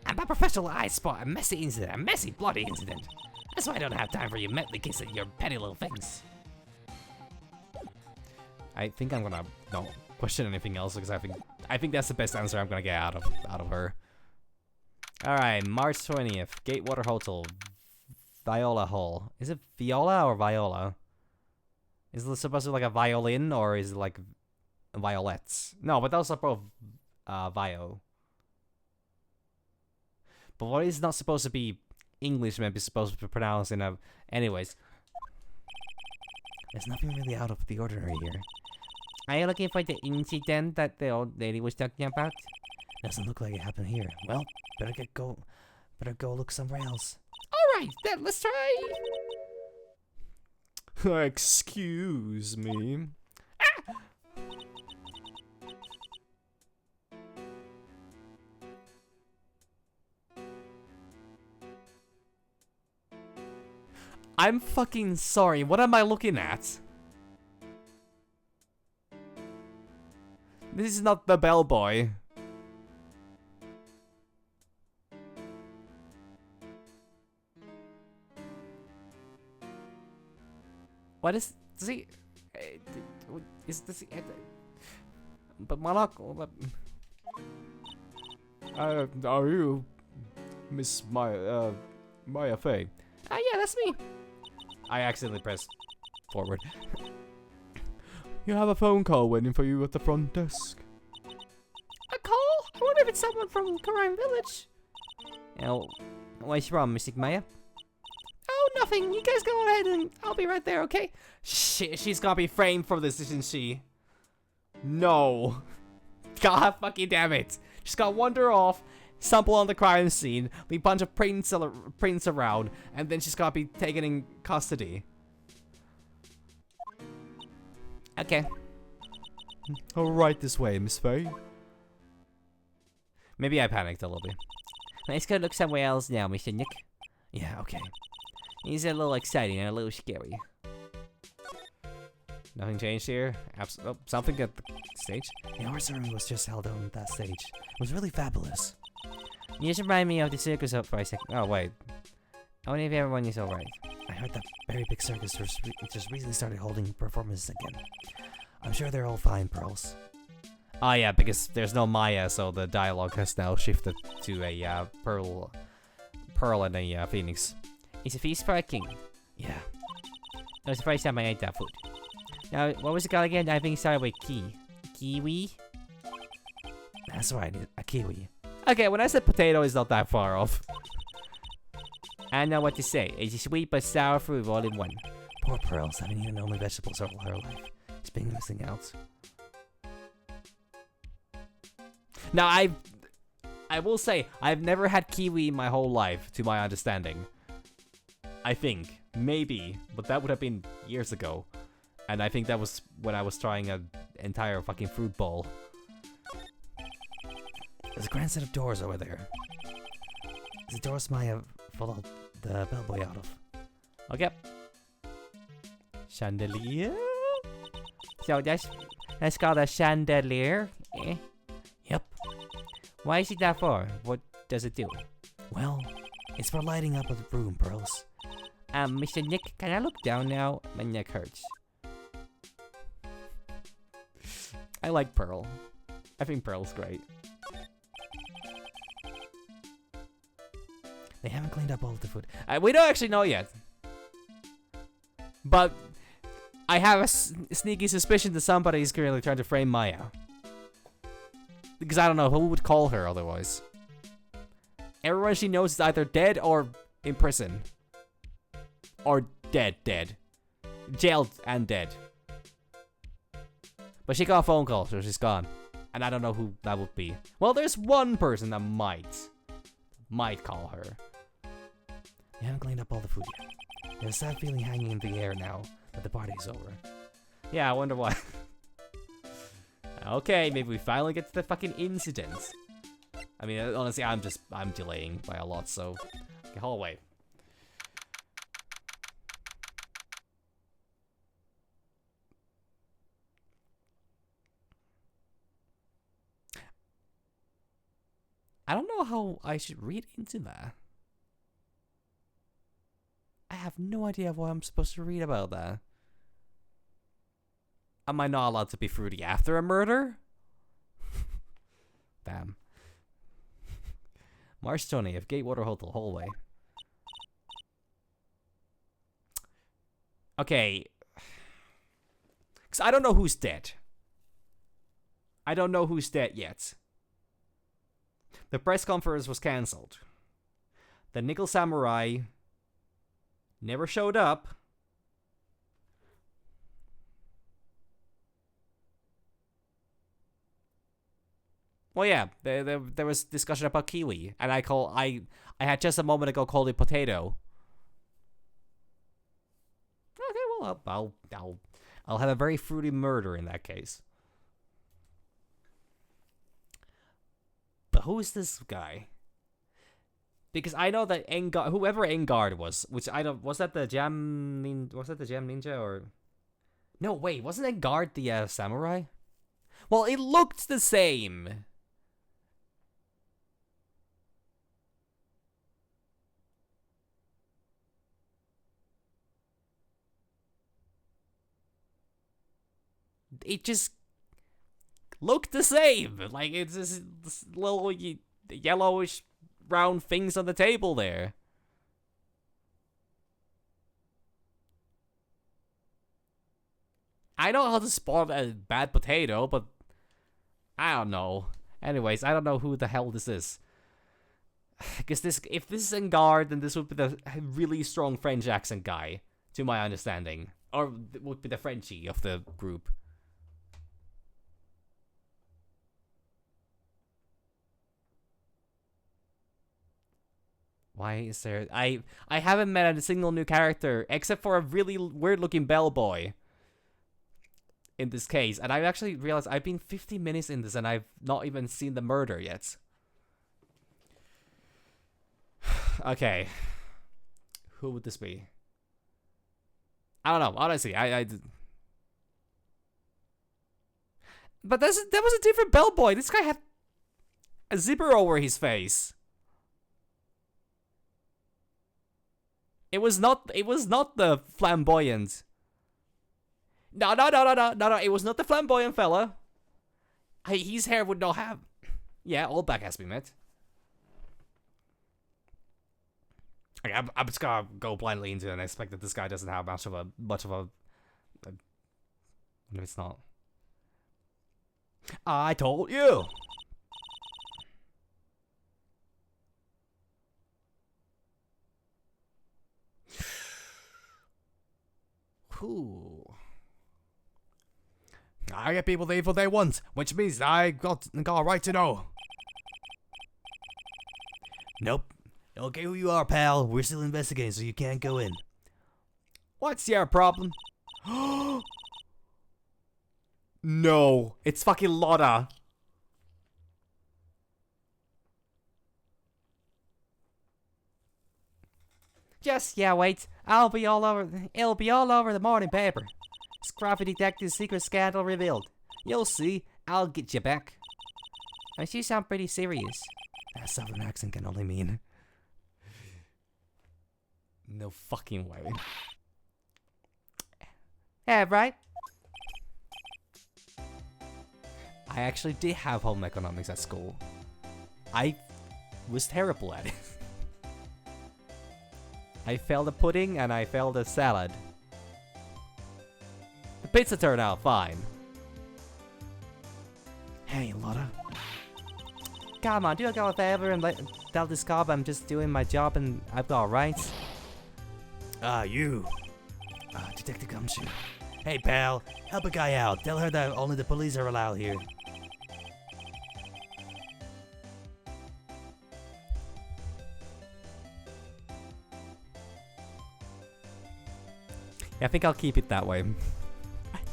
S5: I'm a professional eye spot a messy incident, a messy bloody incident. That's why I don't have time for you mentally kissing your petty little things.
S3: I think I'm gonna not question anything else because I think that's the best answer I'm gonna get out of her. All right, March 20th, Gatewater Hotel, Viola Hall. Is it Viola or Viola? Is it supposed to be like a violin or is it like violets? No, but those are both Vio. But what is not supposed to be English maybe supposed to be pronounced in a... Anyways.
S4: There's nothing really out of the ordinary here.
S5: Are you looking for the incident that the old lady was talking about?
S4: Doesn't look like it happened here. Well, better go look somewhere else.
S5: Alright, then let's try.
S3: Excuse me. I'm fucking sorry. What am I looking at? This is not the bellboy. What is... Does he... Is this... But Malak... Are you... Miss Maya... Maya Fey?
S5: Yeah, that's me.
S3: I accidentally pressed forward. You have a phone call waiting for you at the front desk.
S5: A call? I wonder if it's someone from Crime Village. What's wrong, Mystic Maya? Oh, nothing. You guys go ahead and I'll be right there, okay?
S3: Shit, she's gonna be framed for this, isn't she? No. God fucking damn it. She's gonna wander off, stumble on the crime scene, leave a bunch of prints around, and then she's gonna be taken in custody.
S5: Okay.
S3: Alright this way, Miss Faye. Maybe I panicked a little bit.
S5: Let's go look somewhere else now, Mr. Nick.
S4: Yeah, okay.
S5: It's a little exciting and a little scary.
S3: Nothing changed here? Something at the stage?
S4: The art ceremony was just held on that stage. It was really fabulous.
S5: You just remind me of the circus up for a second.
S3: Oh, wait.
S5: Only if everyone is alright.
S4: I heard that very big circus just recently started holding performances again. I'm sure they're all fine, Pearls.
S3: Oh yeah, because there's no Maya, so the dialogue has now shifted to a Pearl and a Phoenix.
S5: It's a feast for a king.
S4: Yeah.
S5: That was the first time I ate that food. Now, what was it called again? I think it started with kiwi?
S4: That's right, a kiwi.
S3: Okay, when I said potato, it's not that far off.
S5: I know what to say. It's a sweet but sour fruit all in one.
S4: Poor Pearls, having eaten only vegetables all her life. She's been missing out.
S3: Now, I will say, I've never had kiwi in my whole life, to my understanding. I think. Maybe. But that would have been years ago. And I think that was when I was trying
S1: entire fucking fruit bowl.
S4: There's a grand set of doors over there. The doors Maya followed the bellboy out of.
S1: Okay. Chandelier? So that's called a chandelier? Eh?
S4: Yep.
S1: Why is it that for? What does it do?
S4: Well, it's for lighting up a room, Pearls.
S1: Mr. Nick, can I look down now? My neck hurts. I like Pearl. I think Pearl's great.
S4: They haven't cleaned up all of the food.
S1: We don't actually know yet. But I have a sneaky suspicion that somebody is currently trying to frame Maya. Because I don't know who would call her otherwise. Everyone she knows is either dead or in prison. Or dead. Jailed and dead. But she got a phone call, so she's gone. And I don't know who that would be. Well, there's one person that might call her.
S4: They haven't cleaned up all the food yet. There's a sad feeling hanging in the air now that the party's over.
S1: Yeah, I wonder why. Okay, maybe we finally get to the fucking incident. I mean, honestly, I'm delaying by a lot, so... Okay, hallway. I don't know how I should read into that. I have no idea what I'm supposed to read about that. Am I not allowed to be fruity after a murder? Damn. March 20th, Gatewater Hotel hallway. Okay. Because I don't know who's dead. I don't know who's dead yet. The press conference was cancelled. The Nickel Samurai never showed up. Well, yeah, there was discussion about Kiwi, and I had just a moment ago called it potato. Okay, well, I'll have a very fruity murder in that case. But who is this guy? Because I know that whoever Engard was, which I don't, was that the Jam Ninja or? No, wait, wasn't Engard the samurai? Well, it looked the same. It just looked the same. Like, it's this little yellowish round things on the table there. I know how to spot a bad potato, but I don't know. Anyways, I don't know who the hell this is. Because if this is Engard, then this would be the really strong French accent guy, to my understanding. Or would be the Frenchie of the group. Why is there... I haven't met a single new character, except for a really weird-looking bellboy. In this case. And I've actually realized I've been 50 minutes in this and I've not even seen the murder yet. Okay. Who would this be? I don't know. Honestly, But that was a different bellboy. This guy had a zipper over his face. It was not the flamboyant. No, it was not the flamboyant fella. His hair would not have... Yeah, all back has been met. Okay, I'm just gonna go blindly into it and expect that this guy doesn't have much of a... No, it's not. I told you! Whew. I get people the info they want, which means I got a right to know.
S4: Nope. Okay, who you are, pal. We're still investigating, so you can't go in.
S1: What's your problem?
S3: No, it's fucking Lotta.
S5: Just yeah, wait. It'll be all over the morning paper. Scruffy detective's secret scandal revealed. You'll see. I'll get you back. You sound pretty serious.
S4: That southern accent can only mean.
S3: No fucking way.
S5: Yeah, right?
S3: I actually did have home economics at school. I was terrible at it. I failed the pudding and I failed the salad. The pizza turned out fine.
S4: Hey, Lotta.
S5: Come on, do a go a favor and tell this cop I'm just doing my job and I've got rights.
S4: You. Detective Gumshoe. Hey, pal. Help a guy out. Tell her that only the police are allowed here.
S3: Yeah, I think I'll keep it that way.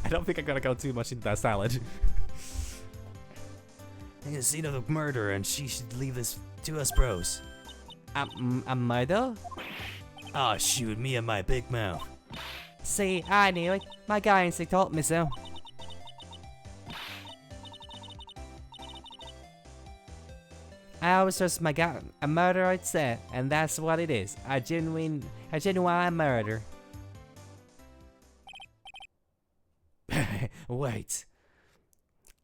S3: I don't think I'm gonna go too much into that salad.
S4: In the scene of the murder, and she should leave this to us bros.
S5: A murder?
S4: Oh, shoot, me and my big mouth.
S5: See, I knew it. My guy instinct told me so. I always trust my guy. A murder, I'd say, and that's what it is. A genuine murder.
S4: Wait.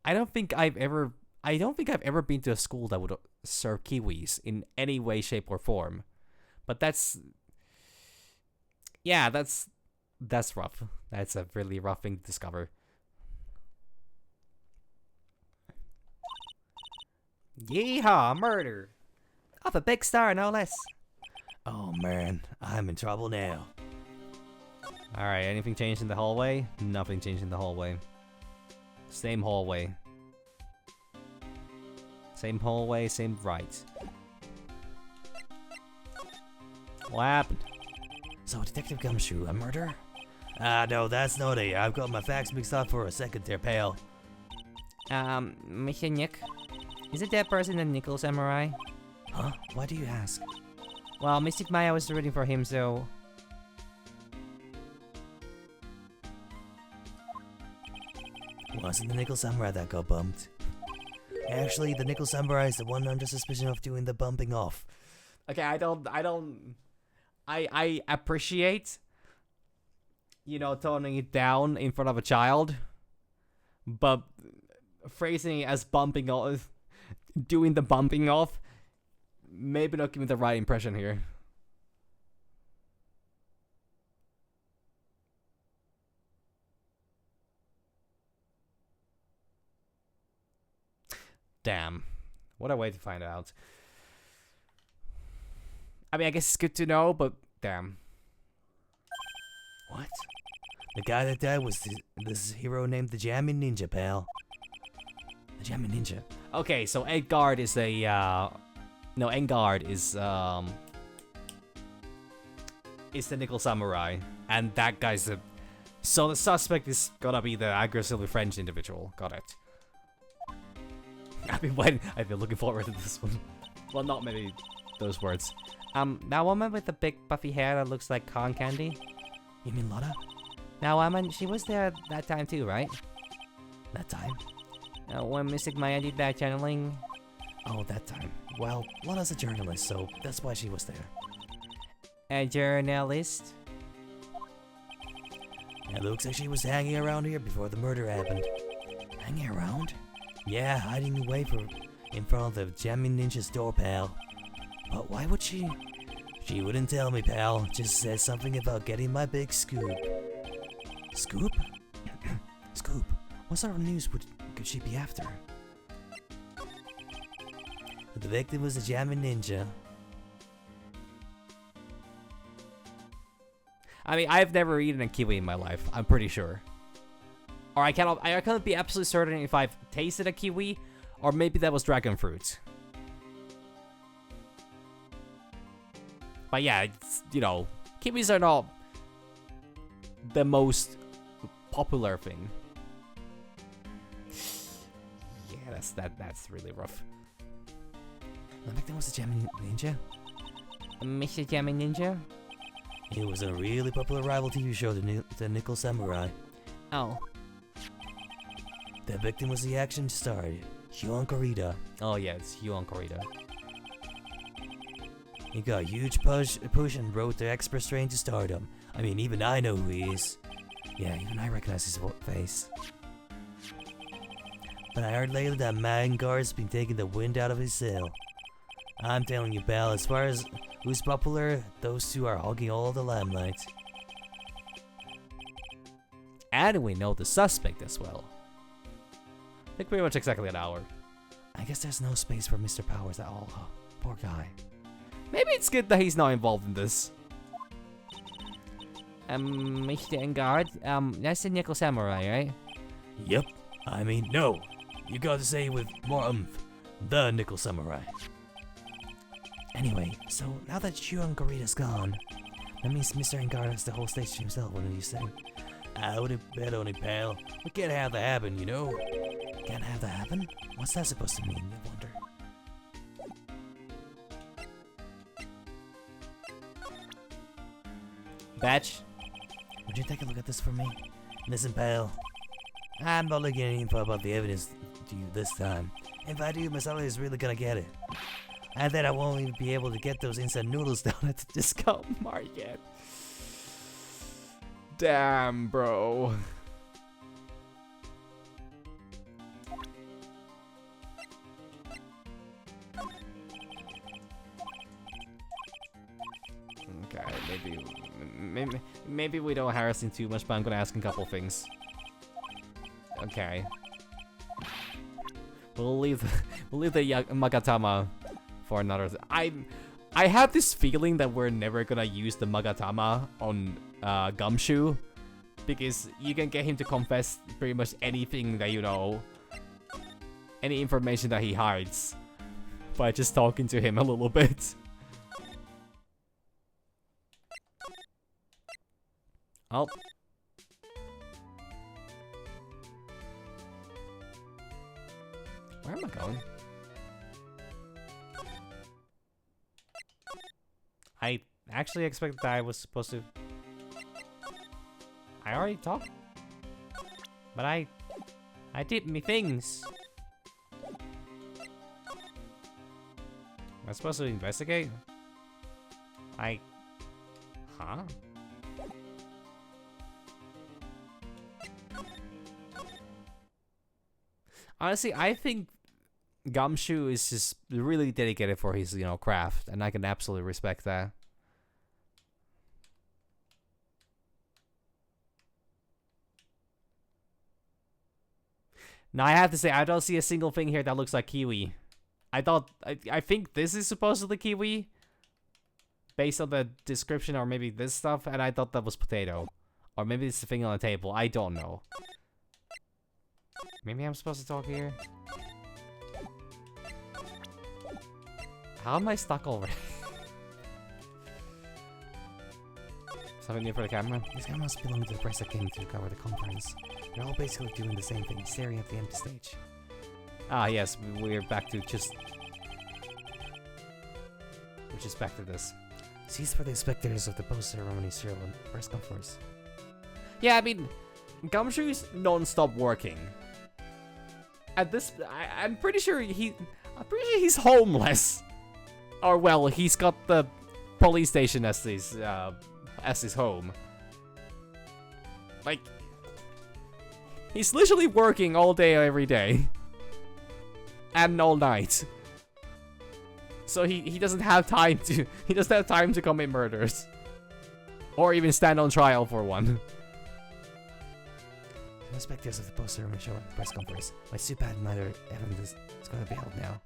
S3: I don't think I've ever been to a school that would serve kiwis in any way, shape, or form. But that's rough. That's a really rough thing to discover.
S5: Yeehaw, murder. Of a big star, no less.
S4: Oh man, I'm in trouble now.
S3: Alright, anything changed in the hallway? Nothing changed in the hallway. Same hallway. Same hallway, same right. What happened?
S4: So, Detective Gumshoe, a murder? No, that's not it. I've got my facts mixed up for a second there, pal.
S5: Mr. Nick, is it that person the Nickel Samurai?
S4: Huh? Why do you ask?
S5: Well, Mystic Maya was rooting for him, so...
S4: Wasn't the Nickel Samurai that got bumped? Actually, the Nickel Samurai is the one under suspicion of doing the bumping off.
S3: Okay, I appreciate, toning it down in front of a child, but phrasing it as bumping off, doing the bumping off, maybe not giving the right impression here. Damn. What a way to find out. I mean, I guess it's good to know, but damn.
S4: What? The guy that died was this hero named the Jamming Ninja, pal. The Jamming Ninja.
S3: Okay, so Engard is the Nickel Samurai, and that guy's so the suspect is gonna be the aggressively French individual. Got it. I've been looking forward to this one. Well, not maybe those words.
S5: That woman with the big puffy hair that looks like corn candy?
S4: You mean Lotta?
S5: Now, she was there that time too, right?
S4: That time?
S5: When Mystic Maya did that channeling?
S4: Oh, that time. Well, Lotta's a journalist, so that's why she was there.
S5: A journalist?
S4: It looks like she was hanging around here before the murder happened. Hanging around? Yeah, hiding away in front of the Jamming Ninja's door, pal. But why would she? She wouldn't tell me, pal. Just said something about getting my big scoop. Scoop? Scoop? What sort of news could she be after? The victim was a Jamming Ninja.
S3: I mean, I've never eaten a kiwi in my life. I'm pretty sure. Or I cannot be absolutely certain if I've tasted a kiwi, or maybe that was dragon fruit. But yeah, it's, kiwis are not the most popular thing.
S1: that's really rough.
S4: The victim was a Gemini ninja.
S5: Mr. Gemini Ninja?
S4: It was a really popular rival TV show, the Nickel Samurai.
S5: Oh.
S4: The victim was the action star, Huon Corrida.
S1: Oh yeah, it's Yuan Corrida.
S4: He got a huge push and rode the Express train to stardom. I mean, even I know who he is. Yeah, even I recognize his face. But I heard lately that Mangar's been taking the wind out of his sail. I'm telling you, pal, as far as who's popular, those two are hogging all the limelight.
S1: And we know the suspect as well. I think pretty much exactly an hour.
S4: I guess there's no space for Mr. Powers at all, huh? Poor guy.
S1: Maybe it's good that he's not involved in this.
S5: Mr. Engard, that's the Nickel Samurai, right?
S4: Yep. I mean, no. You gotta say it with more the Nickel Samurai. Anyway, so now that Huon Corrida's gone, that means Mr. Engard has the whole stage to himself, wouldn't you say? I would have bet on it, pal. We can't have that happen, you know? Can't have that happen? What's that supposed to mean, I wonder?
S1: Batch?
S4: Would you take a look at this for me? Listen, pal. I'm not looking at any info about the evidence to you this time. If I do, my salary is really gonna get it. And then I won't even be able to get those instant noodles down at the discount market.
S1: Damn, bro. Okay, maybe we don't harass him too much, but I'm gonna ask him a couple things. Okay. We'll leave the Magatama for another. I have this feeling that we're never gonna use the Magatama on Gumshoe, because you can get him to confess pretty much anything that you know, any information that he hides, by just talking to him a little bit. Oh. Where am I going? I actually expected that I was supposed to... I already talked. But I did me things. Am I supposed to investigate? Huh? Honestly, I think Gumshoe is just really dedicated for his, craft, and I can absolutely respect that. Now, I have to say, I don't see a single thing here that looks like kiwi. I think this is supposedly kiwi, based on the description, or maybe this stuff, and I thought that was potato. Or maybe it's the thing on the table, I don't know. Maybe I'm supposed to talk here? How am I stuck over? Something new for the camera?
S4: These guys must belong to the press that came to cover the conference. They're all basically doing the same thing, staring at the empty stage.
S1: Ah, yes, we're back to just... We're just back to this.
S4: Cease for the spectators of the post-ceremony show and press conference.
S1: Yeah, I mean, Gumshoe's non-stop working. At this, I'm pretty sure he's homeless. Or well, he's got the police station as his home. Like, he's literally working all day, every day, and all night. So he doesn't have time to commit murders, or even stand on trial for one.
S4: The spectators of the post-ceremony show and press conference. My super admirer evidence is going to be held now.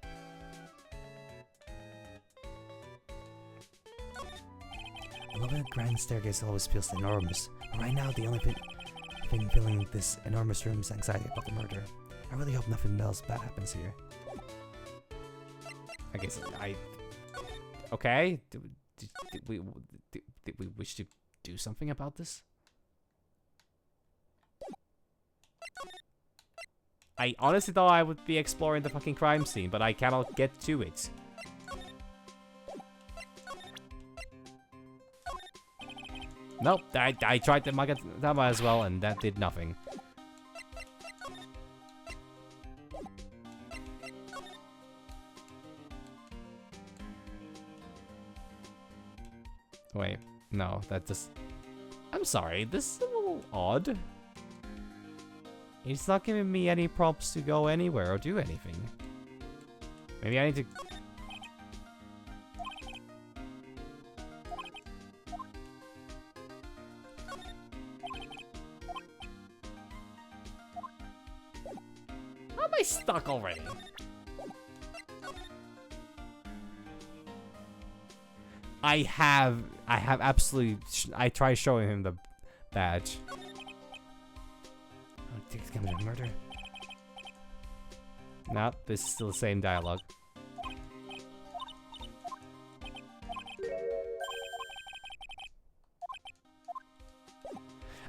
S4: I love that grand staircase always feels enormous, but right now the only thing filling this enormous room is anxiety about the murder. I really hope nothing else bad happens here.
S1: I guess okay. Did we wish to do something about this? I honestly thought I would be exploring the fucking crime scene, but I cannot get to it. Nope, I tried the Magatama as well, and that did nothing. Wait, no, that just... I'm sorry, this is a little odd. He's not giving me any prompts to go anywhere or do anything. Maybe I need to... How am I stuck already? I have absolutely... I tried showing him the badge.
S4: I think it's coming to murder.
S1: No, this is still the same dialogue.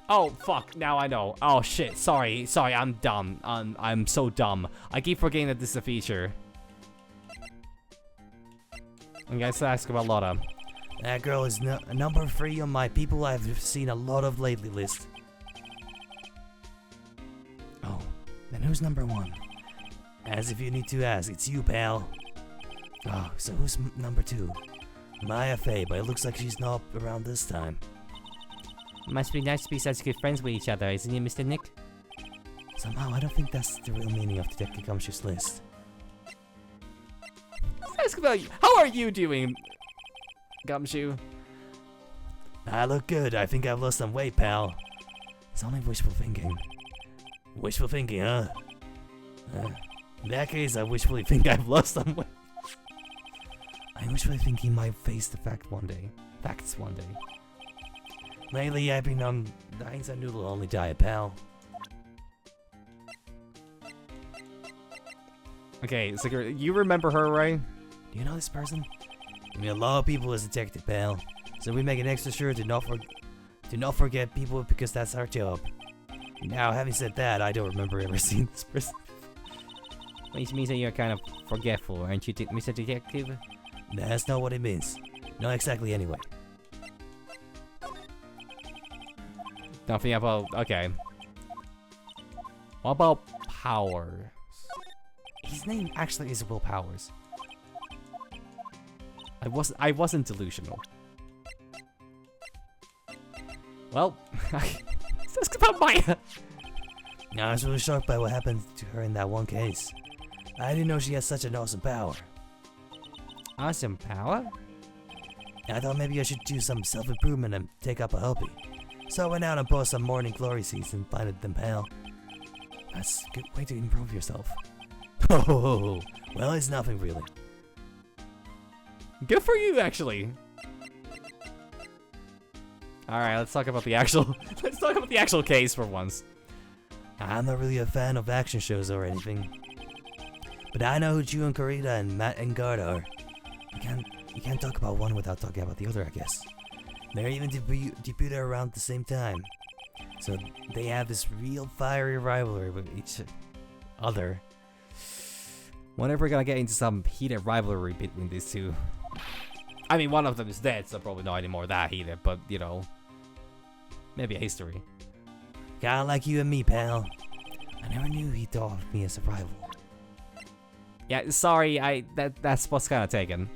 S1: Oh, fuck, now I know. Oh, shit, sorry, I'm dumb. I'm so dumb. I keep forgetting that this is a feature. I guess I ask about Lotta.
S4: That girl is number 3 on my people I've seen a lot of lately list. Oh, then who's number 1? As if you need to ask, it's you, pal. Oh, so who's number 2? Maya Faye, but it looks like she's not around this time.
S5: Must be nice to be such good friends with each other, isn't it, Mr. Nick?
S4: Somehow, I don't think that's the real meaning of the Gumshoe's list.
S1: Let's ask about you. How are you doing, Gumshoe?
S4: I look good. I think I've lost some weight, pal. It's only wishful thinking. Wishful thinking, huh? In that case, I wishfully think I've lost some weight. I wishfully think he might face the facts one day. Lately, I've been on the Heinz noodle only diet, pal.
S1: Okay, so you remember her, right?
S4: Do you know this person? I mean, a lot of people is detected, pal. So we make an extra sure to not forget people because that's our job. Now, having said that, I don't remember ever seeing this person.
S5: Which means that you're kind of forgetful, aren't you, Mr. Detective?
S4: That's not what it means. Not exactly anyway.
S1: Nothing about... Okay. What about Power? His name actually is Will Powers. I wasn't delusional. Well, let's about Maya.
S4: I was really shocked by what happened to her in that one case. I didn't know she had such an awesome power.
S5: Awesome power?
S4: I thought maybe I should do some self-improvement and take up a hobby. So I went out and bought some morning glory seeds and planted them, pal. That's a good way to improve yourself. Oh, well, it's nothing really.
S1: Good for you, actually. All right, let's talk about the actual. Let's talk about the actual case for once.
S4: I'm not really a fan of action shows or anything, but I know who Ju and Karita and Matt and Guard are. You can't talk about one without talking about the other, I guess. They're even debuted around the same time, so they have this real fiery rivalry with each other.
S1: Whenever we're gonna get into some heated rivalry between these two. I mean, one of them is dead, so probably not anymore that heated, but you know, maybe a history.
S4: Kinda like you and me, pal. I never knew he thought of me as a rival.
S1: Yeah, sorry, that's what's kinda taken.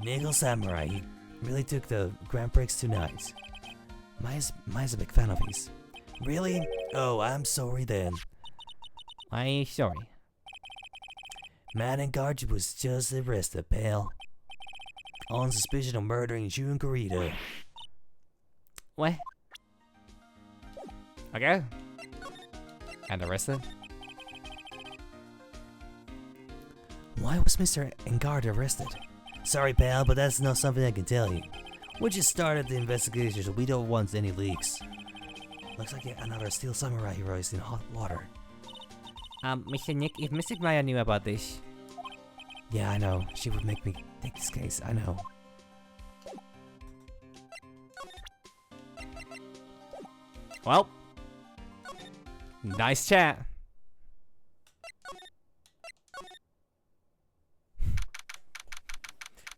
S4: Nickel Samurai, he really took the Grand Prix tonight. Maya's a big fan of his. Really? Oh, I'm sorry then.
S5: Why are you sorry?
S4: Matt and Guard was just arrested, pal. On suspicion of murdering Ju and Karita.
S5: What?
S1: Okay. And arrested?
S4: Why was Mr. Engard arrested? Sorry, pal, but that's not something I can tell you. We just started the investigation, so we don't want any leaks. Looks like another Steel Samurai hero is in hot water.
S5: Mr. Nick, if Mr. Maya knew about this...
S4: Yeah, I know. She would make me take this case, I know.
S1: Well. Nice chat.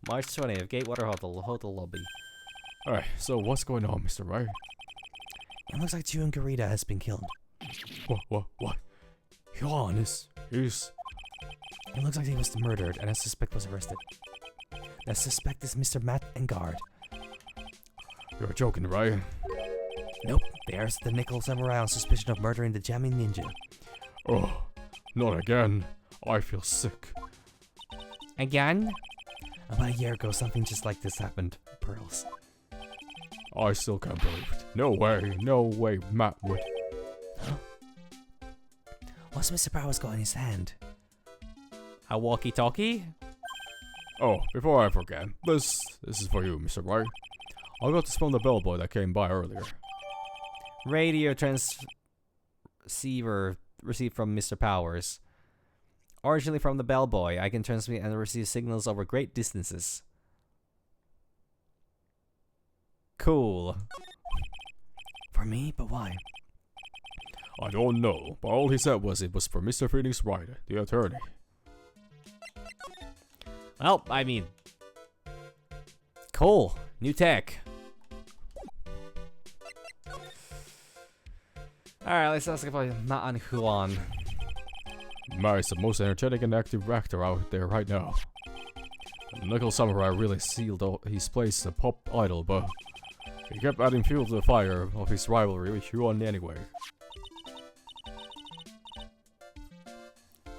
S1: March 20th, Gatewater Hotel lobby.
S2: Alright, so what's going on, Mr. Wright?
S4: It looks like Chu and Garita has been killed.
S2: What? Johannes, he's...
S4: It looks like he was murdered and a suspect was arrested. The suspect is Mr. Matt Engard.
S2: You're joking, right?
S4: Nope, they arrested the Nickel Samurai on suspicion of murdering the jamming ninja.
S2: Oh, not again. I feel sick.
S5: Again?
S4: About a year ago, something just like this happened. Pearls.
S2: I still can't believe it. No way Matt would...
S4: What's Mr. Powers got in his hand?
S1: A walkie-talkie?
S2: Oh, before I forget, this is for you, Mr. Wright. I got this from the bellboy that came by earlier.
S1: Radio transceiver received from Mr. Powers. Originally from the bellboy, I can transmit and receive signals over great distances. Cool.
S4: For me? But why?
S2: I don't know, but all he said was it was for Mr. Phoenix Wright, the attorney.
S1: Well, I mean... Cool. New tech. Alright, let's ask about Matt and Huan.
S2: Matt is the most energetic and active actor out there right now. The Nickel Samurai really sealed his place as a pop idol, but he kept adding fuel to the fire of his rivalry with Huan anyway.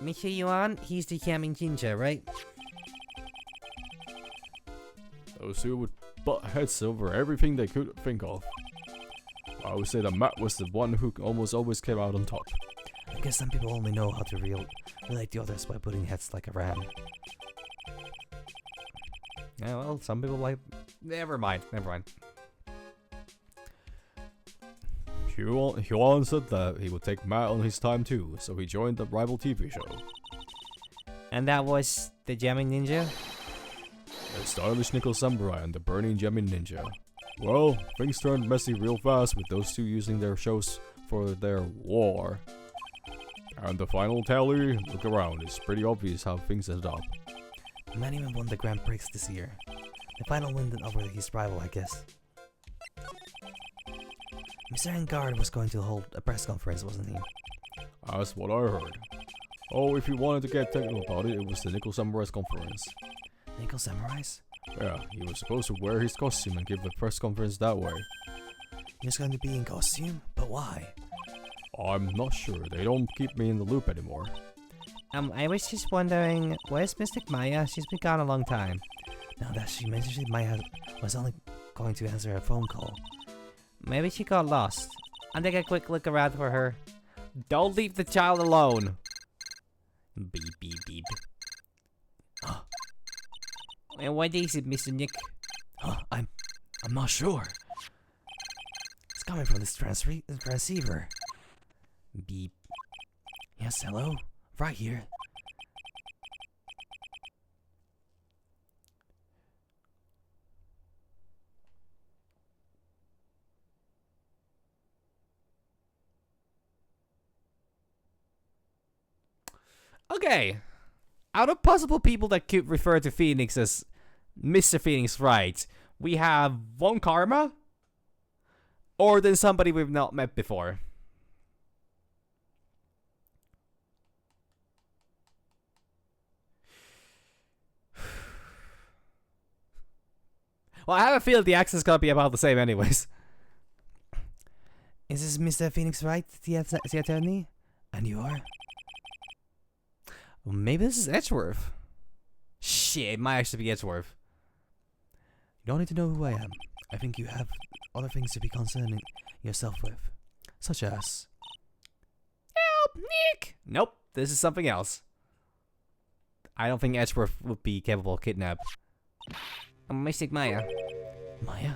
S5: Mr. Yuan, he's the jamming ninja, right?
S2: Those two would butt heads over everything they could think of. I would say that Matt was the one who almost always came out on top.
S4: I guess some people only know how to relate the others by putting heads like a ram.
S1: Yeah, well, some people like... Never mind.
S2: Huan said that he would take Matt on his time too, so he joined the rival TV show.
S5: And that was the jamming ninja?
S2: The stylish Nickel Samurai and the burning Gemin Ninja. Well, things turned messy real fast with those two using their shows for their war. And the final tally, look around, it's pretty obvious how things ended up.
S4: Matt even won the Grand Prix this year. The final win over his rival, I guess. Mr. Engard was going to hold a press conference, wasn't he?
S2: That's what I heard. Oh, if you wanted to get technical about it, it was the Nickel Samurai's conference.
S4: Nickel Samurais?
S2: Yeah, he was supposed to wear his costume and give the press conference that way.
S4: He was going to be in costume? But why?
S2: I'm not sure, they don't keep me in the loop anymore.
S5: I was just wondering, where's Mystic Maya? She's been gone a long time.
S4: Now that she mentioned Maya was only going to answer a phone call.
S5: Maybe she got lost. I'll take a quick look around for her.
S1: Don't leave the child alone. Beep, beep, beep.
S5: And what is it, Mr. Nick?
S4: I'm not sure. It's coming from this transceiver.
S1: Beep.
S4: Yes, hello? Right here.
S1: Okay. Out of possible people that could refer to Phoenix as Mr. Phoenix Wright, we have Von Karma, or then somebody we've not met before. Well, I have a feeling the accent's gonna be about the same anyways.
S4: Is this Mr. Phoenix Wright, the attorney? And you are?
S1: Well, maybe this is Edgeworth. Shit, it might actually be Edgeworth.
S4: You don't need to know who I am. I think you have other things to be concerning yourself with. Such as...
S1: Help, Nick! Nope, this is something else. I don't think Edgeworth would be capable of kidnap.
S5: Mystic Maya.
S4: Maya?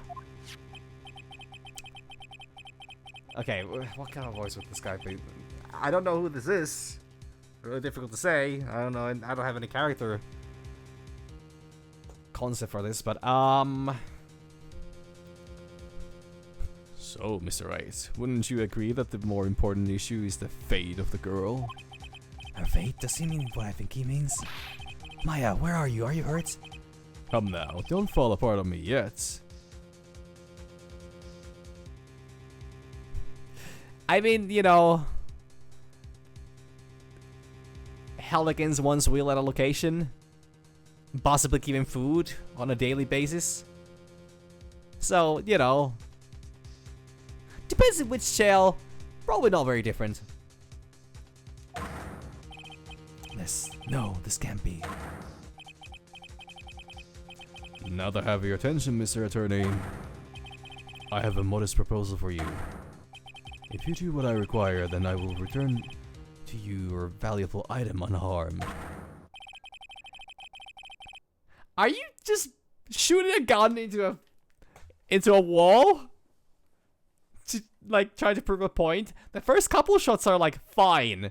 S1: Okay, what kind of voice would this guy be? I don't know who this is. Really difficult to say. I don't know. I don't have any character concept for this, but
S2: So, Mr. Wright, wouldn't you agree that the more important issue is the fate of the girl?
S4: Her fate? Does he mean what I think he means? Maya, where are you? Are you hurt?
S2: Come now, don't fall apart on me yet.
S3: I mean, you know, Helicans once wheel at a location, possibly giving food on a daily basis. So, you know, depends on which jail, probably not very different.
S4: No, this can't be.
S2: Now that I have your attention, Mr. Attorney, I have a modest proposal for you. If you do what I require, then I will return to you your valuable item unharmed.
S3: Are you just shooting a gun into a wall? To, like, try to prove a point? The first couple shots are, like, fine.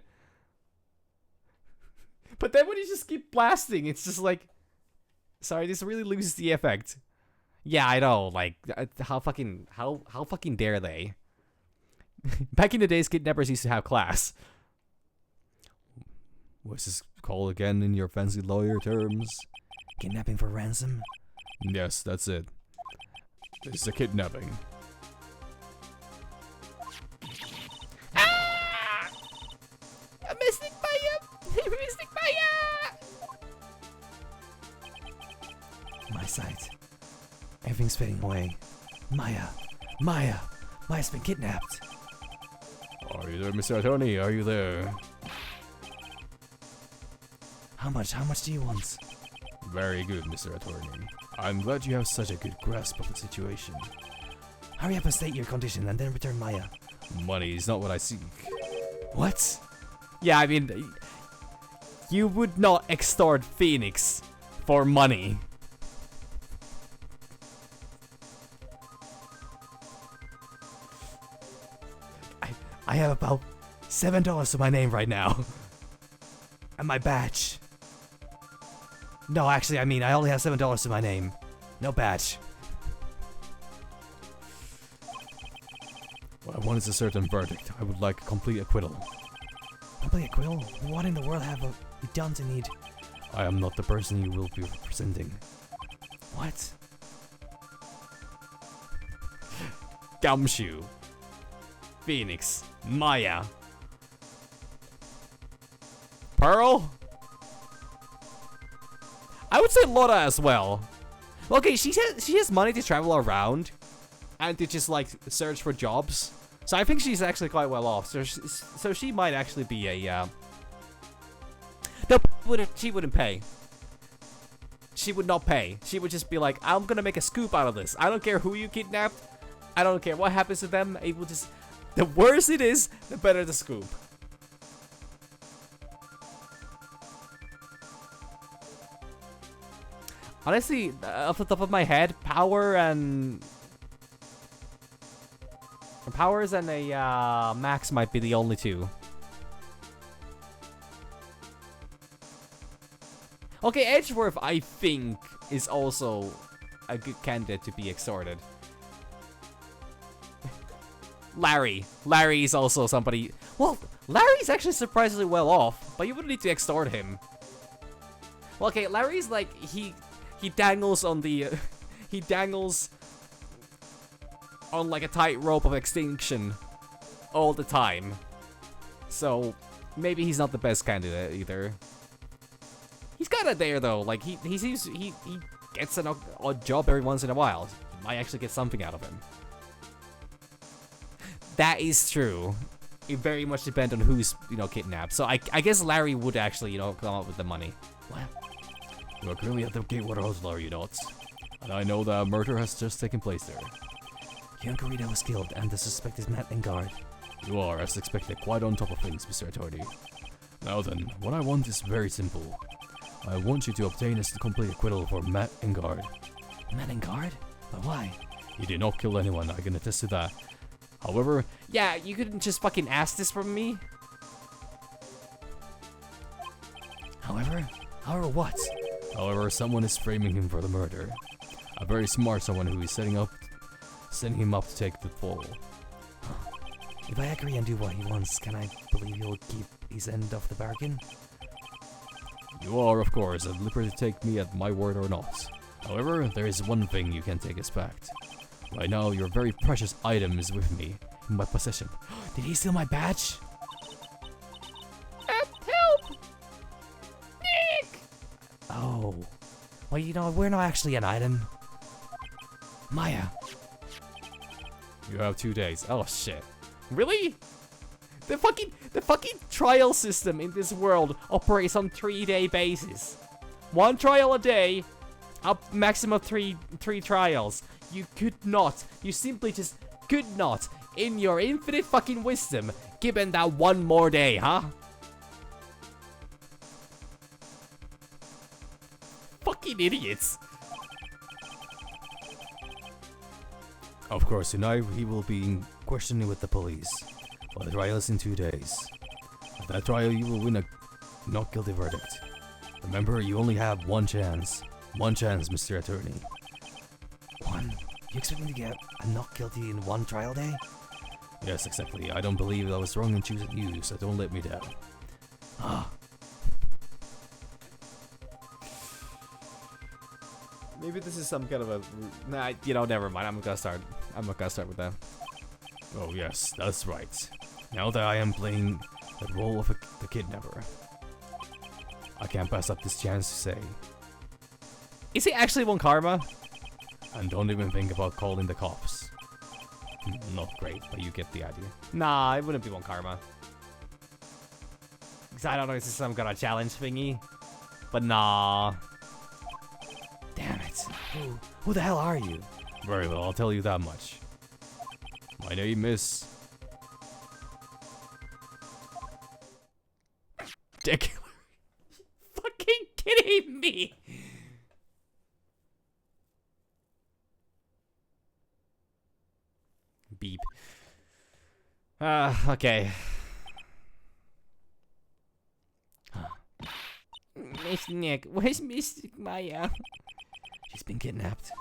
S3: But then when you just keep blasting, it's just like... Sorry, this really loses the effect. Yeah, I know, like, how fucking dare they? Back in the days, kidnappers used to have class.
S2: What's this called again in your fancy lawyer terms?
S4: Kidnapping for ransom?
S2: Yes, that's it. It's a kidnapping.
S3: Ah! I'm missing Maya! I'm missing Maya!
S4: My sight. Everything's fading away. Maya's been kidnapped.
S2: Are you there, Mr. Attorney? Are you there?
S4: How much do you want?
S2: Very good, Mr. Attorney. I'm glad you have such a good grasp of the situation.
S4: Hurry up and state your condition and then return Maya.
S2: Money is not what I seek.
S4: What?
S3: Yeah, I mean, you would not extort Phoenix for money.
S4: I have about $7 to my name right now. And my badge. No, actually, I mean, I only have $7 to my name. No badge.
S2: What I want is a certain verdict. I would like a complete acquittal.
S4: Complete acquittal? What in the world have you done to need?
S2: I am not the person you will be representing.
S4: What?
S3: Gumshoe. Phoenix. Maya. Pearl? I would say Lotta as well. Okay, she has money to travel around and to just like search for jobs. So I think she's actually quite well off. So she might actually be a no, she wouldn't pay. She would not pay. She would just be like, I'm gonna make a scoop out of this. I don't care who you kidnapped. I don't care what happens to them. It will just, the worse it is, the better the scoop. Honestly, off the top of my head, Powers and a Max might be the only two. Okay, Edgeworth, I think, is also a good candidate to be extorted. Larry is also somebody. Well, Larry's actually surprisingly well off, but you wouldn't need to extort him. Well, okay, Larry's like he dangles on the he dangles on like a tightrope of extinction all the time. So maybe he's not the best candidate either. He's kind of there though. Like he seems he gets an odd job every once in a while. You might actually get something out of him. That is true. It very much depends on who's, you know, kidnapped. So I guess Larry would actually, you know, come up with the money.
S4: What?
S2: You are currently at the Gatewater Hotel, are you not? And I know that a murder has just taken place there.
S4: Young Corita was killed, and the suspect is Matt Lingard.
S2: You are, as expected, quite on top of things, Mr. Attorney. Now then, what I want is very simple. I want you to obtain a complete acquittal for Matt Lingard.
S4: Matt Lingard? But why?
S2: He did not kill anyone, I can attest to that. However,
S3: Yeah, you couldn't just fucking ask this from me.
S4: However what?
S2: However, someone is framing him for the murder. A very smart someone who is setting him up to take the fall.
S4: If I agree and do what he wants, can I believe he'll keep his end of the bargain?
S2: You are, of course, at liberty to take me at my word or not. However, there is one thing you can take as fact. Right now, your very precious item is with me, in my possession.
S4: Did he steal my badge?
S5: Help! Nick!
S4: Oh. Well, you know, we're not actually an item. Maya.
S2: You have 2 days.
S3: Oh shit. Really? The fucking trial system in this world operates on 3-day basis. 1 trial a day, up maximum three trials. You could not, you simply just could not, in your infinite fucking wisdom, given that 1 more day, huh? Fucking idiots.
S2: Of course, tonight he will be in questioning with the police. Well, the trial is in 2 days. At that trial, you will win a not guilty verdict. Remember, you only have 1 chance. 1 chance, Mr. Attorney.
S4: 1? You expect me to get a not guilty in 1 trial day?
S2: Yes, exactly. I don't believe I was wrong in choosing you, so don't let me down.
S4: Ah.
S3: Maybe this is some kind of a... Nah, you know, never mind. I'm not gonna start with that.
S2: Oh yes, that's right. Now that I am playing the role of the kidnapper, I can't pass up this chance to say,
S3: Is he actually one karma?
S2: and don't even think about calling the cops. Not great, but you get the idea.
S3: Nah, it wouldn't be one karma. Because I don't know if this is some kind of challenge thingy. But nah.
S4: Damn it. Who the hell are you?
S2: Very well, I'll tell you that much. My name is...
S3: Dick. Fucking kidding me. Beep. Okay.
S5: Miss Nick, where's Miss Maya?
S4: She's been kidnapped.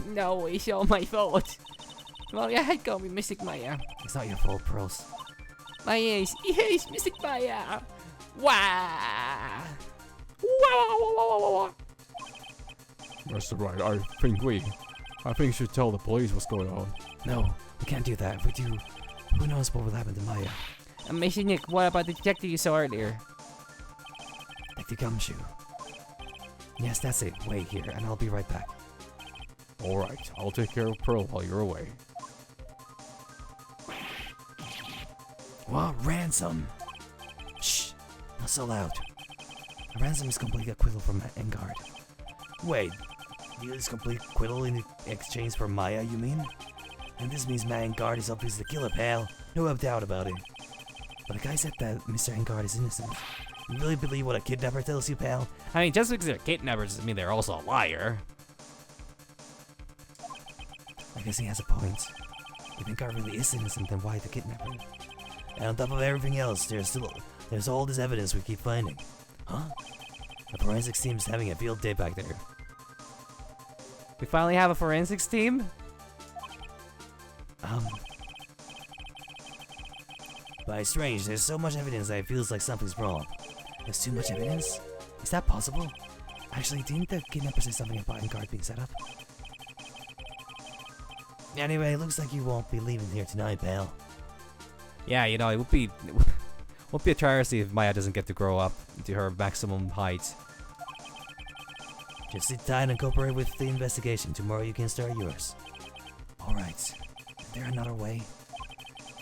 S5: No, it's all my fault. Well, you had called me Miss Maya.
S4: It's not your fault, Pearls.
S5: Maya is, yes, Miss Maya. Wow. Wow.
S2: Mr. Wright, I think we should tell the police what's going on.
S4: No, we can't do that. If we do, who knows what will happen to Maya?
S5: Miss Nick, what about the detective you saw earlier?
S4: Like the gumshoe. Yes, that's it. Wait here, and I'll be right back.
S2: Alright, I'll take care of Pearl while you're away.
S4: What? Ransom? Shh, not so loud. A ransom is complete acquittal from Engard. Wait, deal is complete acquittal in exchange for Maya, you mean? And this means my Engard is obviously the killer, pal. No doubt about it. But the guy said that Mr. Engard is innocent. You really believe what a kidnapper tells you, pal?
S3: I mean, just because they're kidnappers doesn't mean they're also a liar.
S4: I guess he has a point. If Engard really is innocent, then why the kidnapping? And on top of everything else, there's all this evidence we keep finding. Huh? The forensics team's having a field day back there.
S3: We finally have a forensics team?
S4: But it's strange, there's so much evidence that it feels like something's wrong. There's too much evidence? Is that possible? Actually, didn't the kidnapper say something about Engard being set up? Anyway, looks like you won't be leaving here tonight, pal.
S3: Yeah, you know, it would be a travesty if Maya doesn't get to grow up to her maximum height.
S4: Just sit tight and cooperate with the investigation. Tomorrow you can start yours. Alright. Is there another way?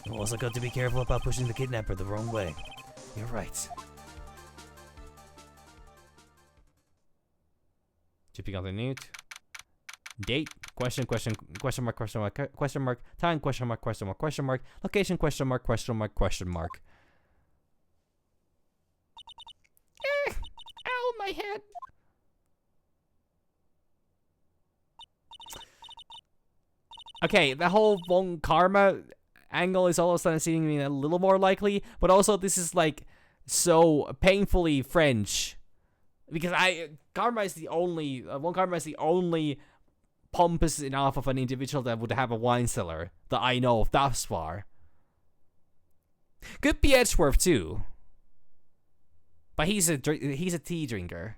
S4: You've also got to be careful about pushing the kidnapper the wrong way. You're right.
S3: To be continued. Date? Question mark, time, question mark, location, question mark.
S5: Ow, my head.
S3: Okay, the whole Von Karma angle is all of a sudden seeming a little more likely, but also this is like so painfully French. Because Von Karma is the only pompous enough of an individual that would have a wine cellar that I know of thus far. Could be Edgeworth too, but he's a tea drinker.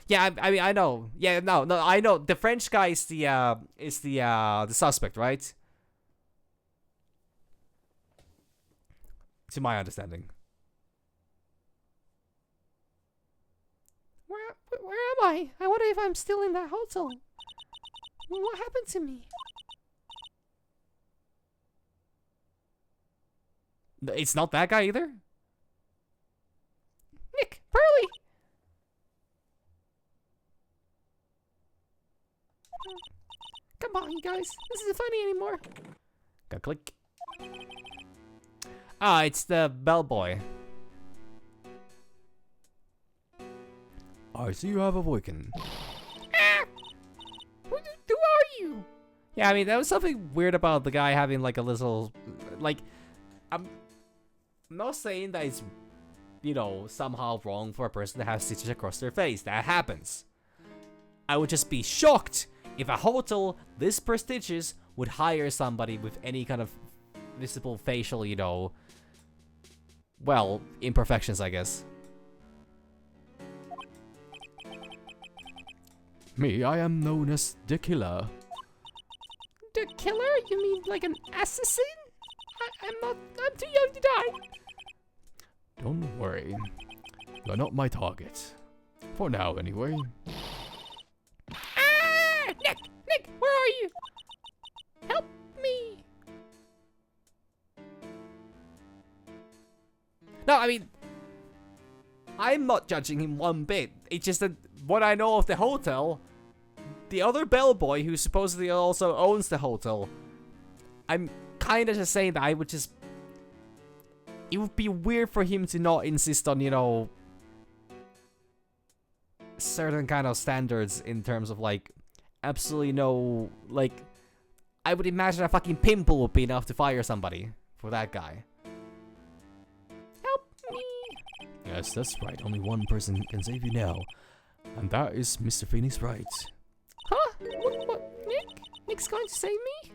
S3: Yeah, I mean I know. Yeah, no, I know. The French guy is the suspect, right? To my understanding.
S5: Where am I? I wonder if I'm still in that hotel. What happened to me?
S3: It's not that guy either?
S5: Nick, Pearly! Come on, you guys. This isn't funny anymore.
S3: Go click. Ah, it's the bellboy.
S2: I see you have awakened.
S5: Ah! Who are you?
S3: Yeah, I mean, there was something weird about the guy having like a little, like, I'm not saying that it's, you know, somehow wrong for a person to have stitches across their face. That happens. I would just be shocked if a hotel this prestigious would hire somebody with any kind of visible facial, you know, well, imperfections, I guess.
S2: Me, I am known as the killer.
S5: The killer? You mean like an assassin? I'm too young to die.
S2: Don't worry. You're not my target. For now, anyway.
S5: Ah! Nick, where are you? Help me.
S3: No, I mean, I'm not judging him one bit. It's just that what I know of the hotel, the other bellboy who supposedly also owns the hotel, I'm kind of just saying that I would just... It would be weird for him to not insist on, you know, certain kind of standards in terms of, like, absolutely no, like, I would imagine a fucking pimple would be enough to fire somebody for that guy.
S5: Help me.
S2: Yes, that's right. Only one person can save you now. And that is Mr. Phoenix Wright.
S5: Huh? What? Nick? Nick's going to save me?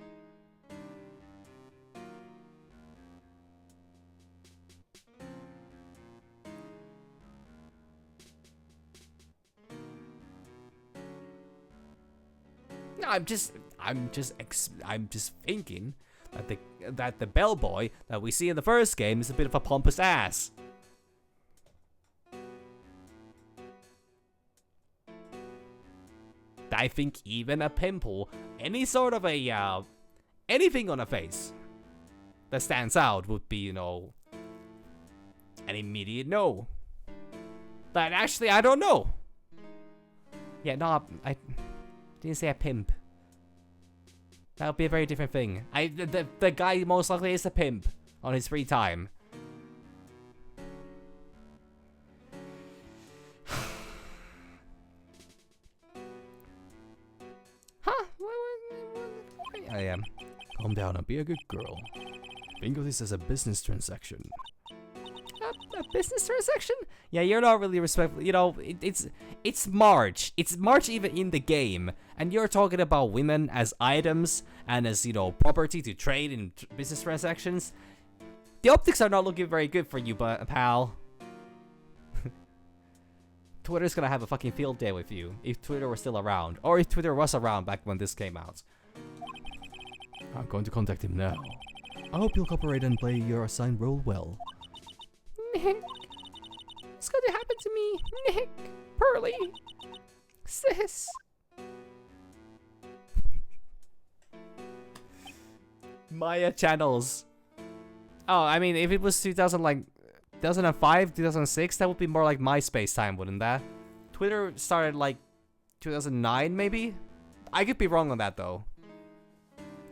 S3: No, I'm just thinking that the bellboy that we see in the first game is a bit of a pompous ass. I think even a pimple, any sort of a anything on a face that stands out would be, you know, an immediate no. But actually, I don't know. Yeah, no, I didn't say a pimp. That would be a very different thing. The guy most likely is a pimp on his free time.
S5: Huh?
S3: I am.
S2: Calm down and be a good girl. Think of this as a business transaction.
S3: A business transaction? Yeah, you're not really respectful. You know, it's March. It's March even in the game, and you're talking about women as items and as, you know, property to trade in business transactions. The optics are not looking very good for you, pal. Twitter's gonna have a fucking field day with you if Twitter were still around, or if Twitter was around back when this came out.
S2: I'm going to contact him now. I hope you'll cooperate and play your assigned role well.
S5: Nick. What's going to happen to me? Nick. Pearly. Sis.
S3: Maya channels. Oh, I mean, if it was 2005, 2006, that would be more like MySpace time, wouldn't that? Twitter started like 2009, maybe? I could be wrong on that, though.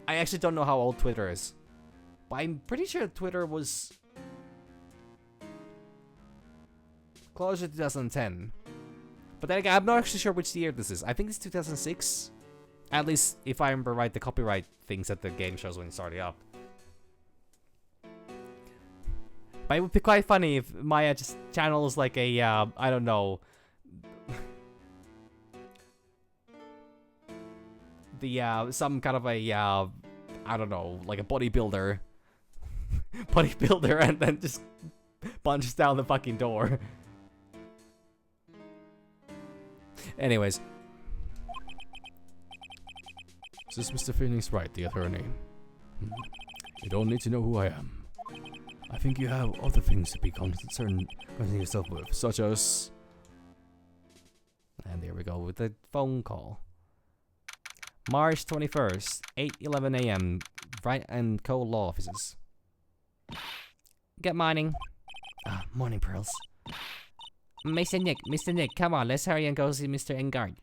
S3: I actually don't know how old Twitter is. But I'm pretty sure Twitter was closer to 2010. But then again, I'm not actually sure which year this is. I think it's 2006. At least, if I remember right, the copyright things that the game shows when it started up. But it would be quite funny if Maya just channels like a, I don't know, the some kind of a I don't know, like a bodybuilder, and then just punches down the fucking door. Anyways,
S2: Is this Mr. Phoenix Wright, the attorney? You don't need to know who I am. I think you have other things to be concerned yourself with, such as...
S3: And there we go with the phone call. March 21st, 8:11 a.m. Wright and Co. Law Offices. Good morning.
S4: Morning, Pearls.
S5: Mr. Nick, come on, let's hurry and go see Mr. Engard.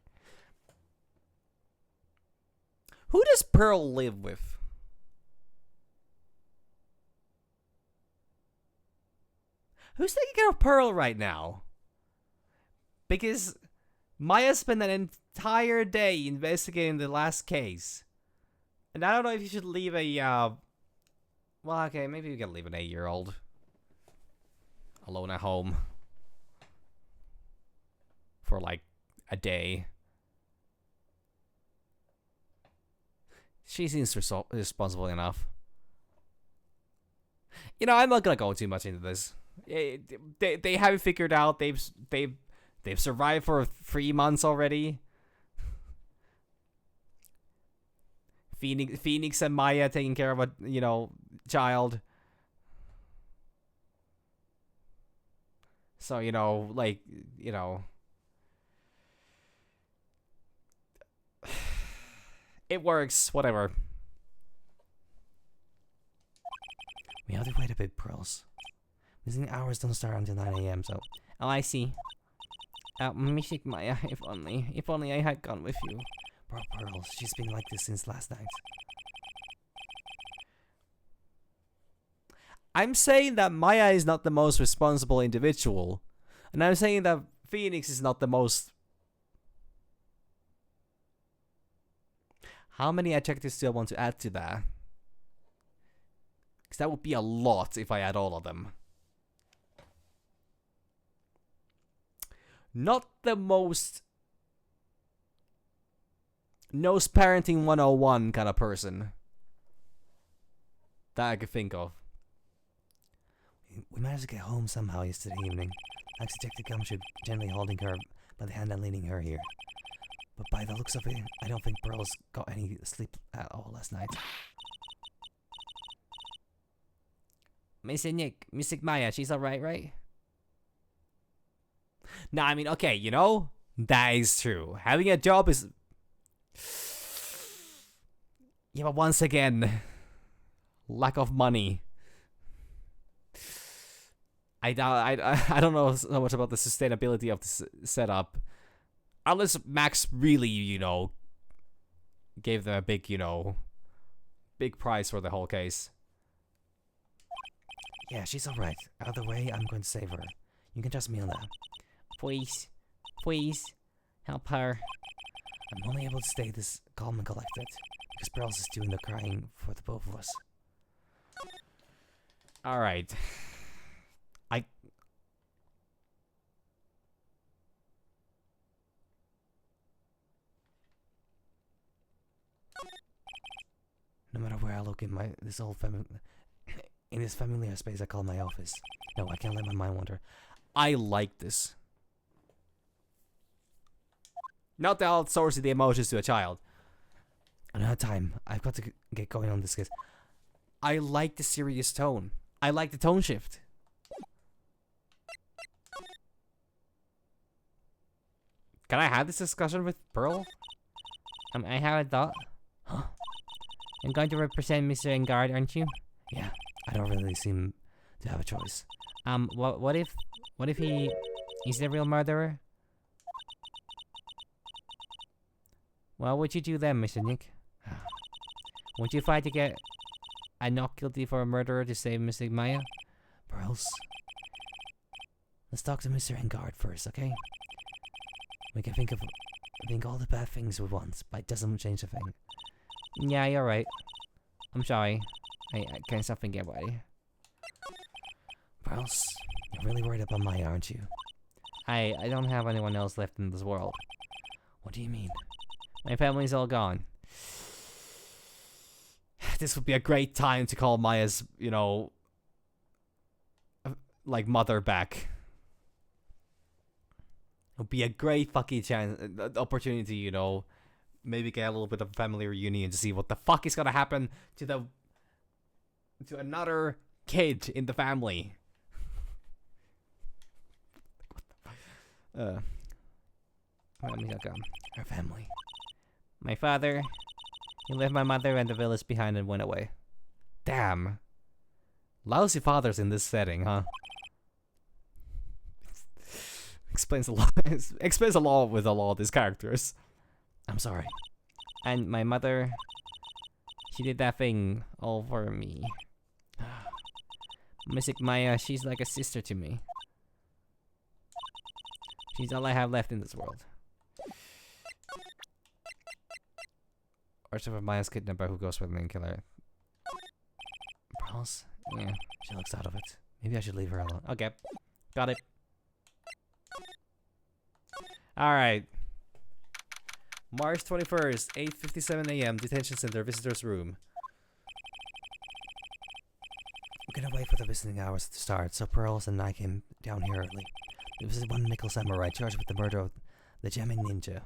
S3: Who does Pearl live with? Who's taking care of Pearl right now? Because Maya spent an entire day investigating the last case. And I don't know if you should leave a, well, okay, maybe you can leave an 8-year-old alone at home for like a day. She seems responsible enough. You know, I'm not gonna go too much into this. They have it figured out. They've survived for 3 months already. Phoenix and Maya taking care of a child. So it works. Whatever.
S4: We have to wait a bit, Pearls. Missing hours don't start until 9 a.m. So.
S5: Oh, I see. Mishik Maya, if only I had gone with you.
S4: Poor Pearls, she's been like this since last night.
S3: I'm saying that Maya is not the most responsible individual, and I'm saying that Phoenix is not the most. How many adjectives do I want to add to that? Because that would be a lot if I add all of them. Not the most knows parenting 101 kind of person that I could think of.
S4: We managed to get home somehow yesterday evening. Thanks to Detective Gumshoe gently holding her by the hand and leading her here. But by the looks of it, I don't think Pearls got any sleep at all last night.
S5: Mr. Nick, Mr. Maya, she's alright, right?
S3: Nah, I mean, okay, that is true. Having a job is... Yeah, but once again, lack of money. I don't know so much about the sustainability of this setup. Unless Max really, gave them a big, big price for the whole case.
S4: Yeah, she's alright. Either way, I'm going to save her. You can trust me on that.
S5: Please, help her.
S4: I'm only able to stay this calm and collected because Pearls is doing the crying for the both of us.
S3: Alright.
S4: No matter where I look in this familiar space I call my office. No, I can't let my mind wander.
S3: I like this. Not the outsourcing the emotions to a child.
S4: I don't have time. I've got to get going on this case.
S3: I like the serious tone. I like the tone shift. Can I have this discussion with Pearl?
S5: I have a thought.
S4: Huh?
S5: You're going to represent Mr. Engard, aren't you?
S4: Yeah, I don't really seem to have a choice.
S5: What if he is the real murderer? What would you do then, Mr. Nick? Would you fight to get a not guilty for a murderer to save Mr. Maya?
S4: Pearls, let's talk to Mr. Engard first, okay? We can think all the bad things we want, but it doesn't change a thing.
S5: Yeah, you're right. I'm sorry. I can't stop thinking about it.
S4: Pearls, you're really worried about Maya, aren't you?
S5: I don't have anyone else left in this world.
S4: What do you mean?
S5: My family's all gone.
S3: This would be a great time to call Maya's, you know, like mother back. It would be a great fucking opportunity, you know, maybe get a little bit of a family reunion to see what the fuck is gonna happen to another kid in the family.
S5: Let me look her family. My father, he left my mother and the village behind and went away.
S3: Damn. Lousy fathers in this setting, huh? Explains a lot. Explains a lot with a lot of these characters.
S4: I'm sorry.
S5: And my mother, she did that thing all for me. Mystic Maya, she's like a sister to me. She's all I have left in this world.
S3: Archer of Maya's kidnapper who goes with the main killer.
S4: Brawls?
S5: Yeah.
S4: She looks out of it. Maybe I should leave her alone.
S3: Okay. Got it. Alright. March 21st, 8:57 a.m. Detention Center, Visitor's Room.
S4: We're gonna wait for the visiting hours to start, so Pearls and I came down here early. We visited one nickel samurai charged with the murder of the jamming ninja.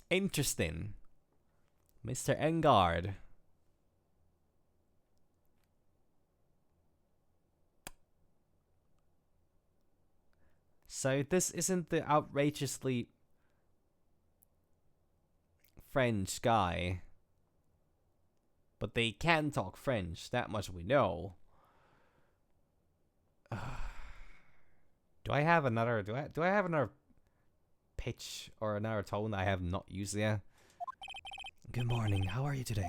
S3: Interesting. Mr. Engard. So this isn't the outrageously French guy. But they can talk French, that much we know. Do I have another pitch or another tone I have not used yet?
S4: Good morning. How are you today?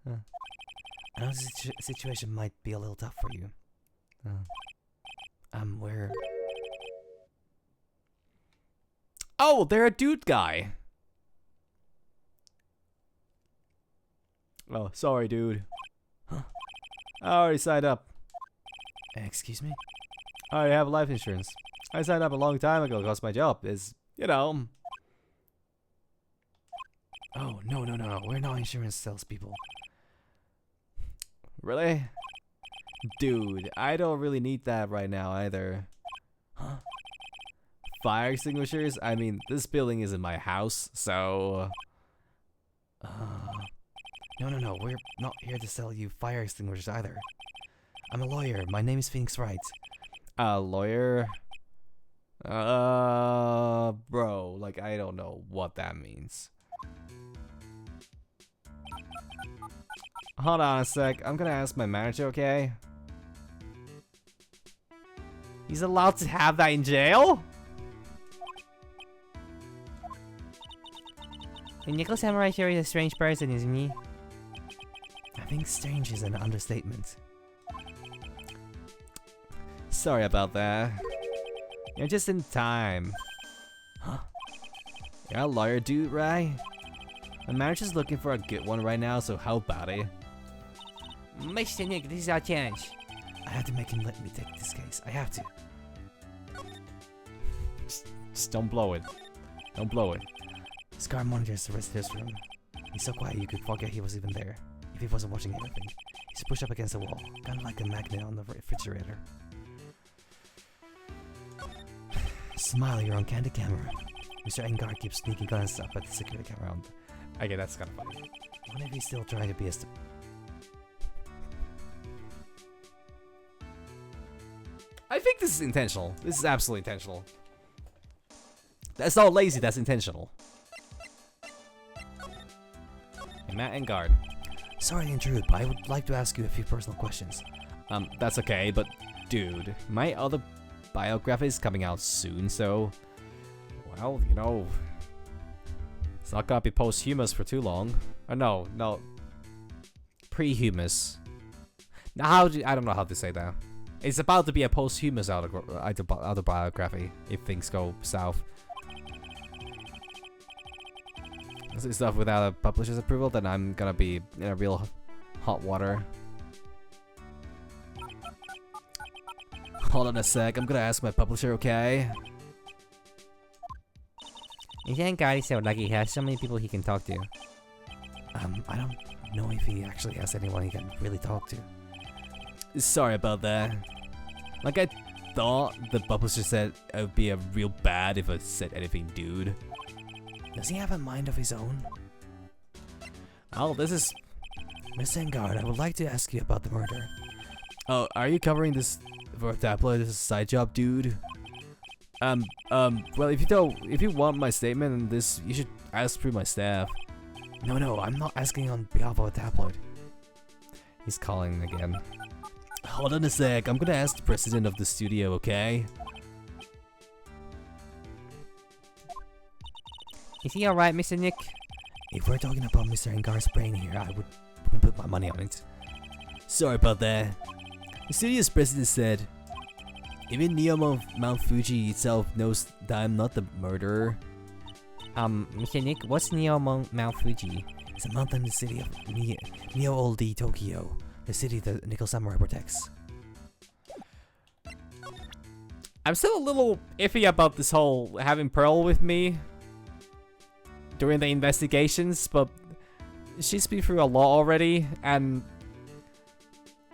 S4: I know the situation might be a little tough for you. Where?
S3: Oh, they're a dude guy. Oh, sorry, dude.
S4: Huh?
S3: I already signed up.
S4: Excuse me?
S3: I already have life insurance. I signed up a long time ago because my job is, you know.
S4: Oh, no. We're not insurance salespeople.
S3: Really? Dude, I don't really need that right now either.
S4: Huh?
S3: Fire extinguishers? I mean, this building isn't my house, so...
S4: No. We're not here to sell you fire extinguishers either. I'm a lawyer. My name is Phoenix Wright.
S3: A lawyer? Bro, like, I don't know what that means. Hold on a sec. I'm gonna ask my manager, okay? He's allowed to have that in jail?
S5: The Nickel Samurai sure is a strange person, isn't he?
S4: I think strange is an understatement.
S3: Sorry about that. You're just in time.
S4: Huh?
S3: You're a lawyer dude, right? My manager's looking for a good one right now, so how about it?
S5: Mr. Nick, this is our chance.
S4: I have to make him let me take this case. I have to.
S3: Just don't blow it. Don't blow it.
S4: Scar monitors the visitor's room. He's so quiet you could forget he was even there, if he wasn't watching anything. He's pushed up against the wall, kind of like a magnet on the refrigerator. Smile, you're on candid camera. Mr. Engar keeps sneaking glances up at the security camera.
S3: Okay, that's kind of funny.
S4: What if he's still trying to be a
S3: I think this is intentional. This is absolutely intentional. That's not lazy, that's intentional. Hey, Matt Engard.
S4: Sorry to intrude, but I would like to ask you a few personal questions.
S3: That's okay, but dude, my other biography is coming out soon, so... Well, you know... It's not gonna be posthumous for too long. Or no. Prehumous. Now, I don't know how to say that. It's about to be a posthumous autobiography, if things go south. This is stuff without a publisher's approval, then I'm gonna be in a real hot water. Hold on a sec, I'm gonna ask my publisher, okay?
S5: And thank God he's so lucky he has so many people he can talk to.
S4: I don't know if he actually has anyone he can really talk to.
S3: Sorry about that. Like, I thought the publisher said it would be a real bad if I said anything, dude.
S4: Does he have a mind of his own?
S3: Oh, this is...
S4: Miss Engard, I would like to ask you about the murder.
S3: Oh, are you covering this for a tabloid? This is a side job, dude? Well, if you want my statement on this, you should ask through my staff.
S4: No, I'm not asking on behalf of a tabloid.
S3: He's calling again. Hold on a sec, I'm gonna ask the president of the studio, okay?
S5: Is he alright, Mr. Nick?
S4: If we're talking about Mr. Engard's brain here, I wouldn't put my money on it.
S3: Sorry about that. The studio's president said, even Neo Mount Fuji itself knows that I'm not the murderer.
S5: Mr. Nick, what's Mount Fuji?
S4: It's a mountain in the city of Neo Old Tokyo, the city that Nickel Samurai protects.
S3: I'm still a little iffy about this whole having Pearl with me during the investigations, but she's been through a lot already, and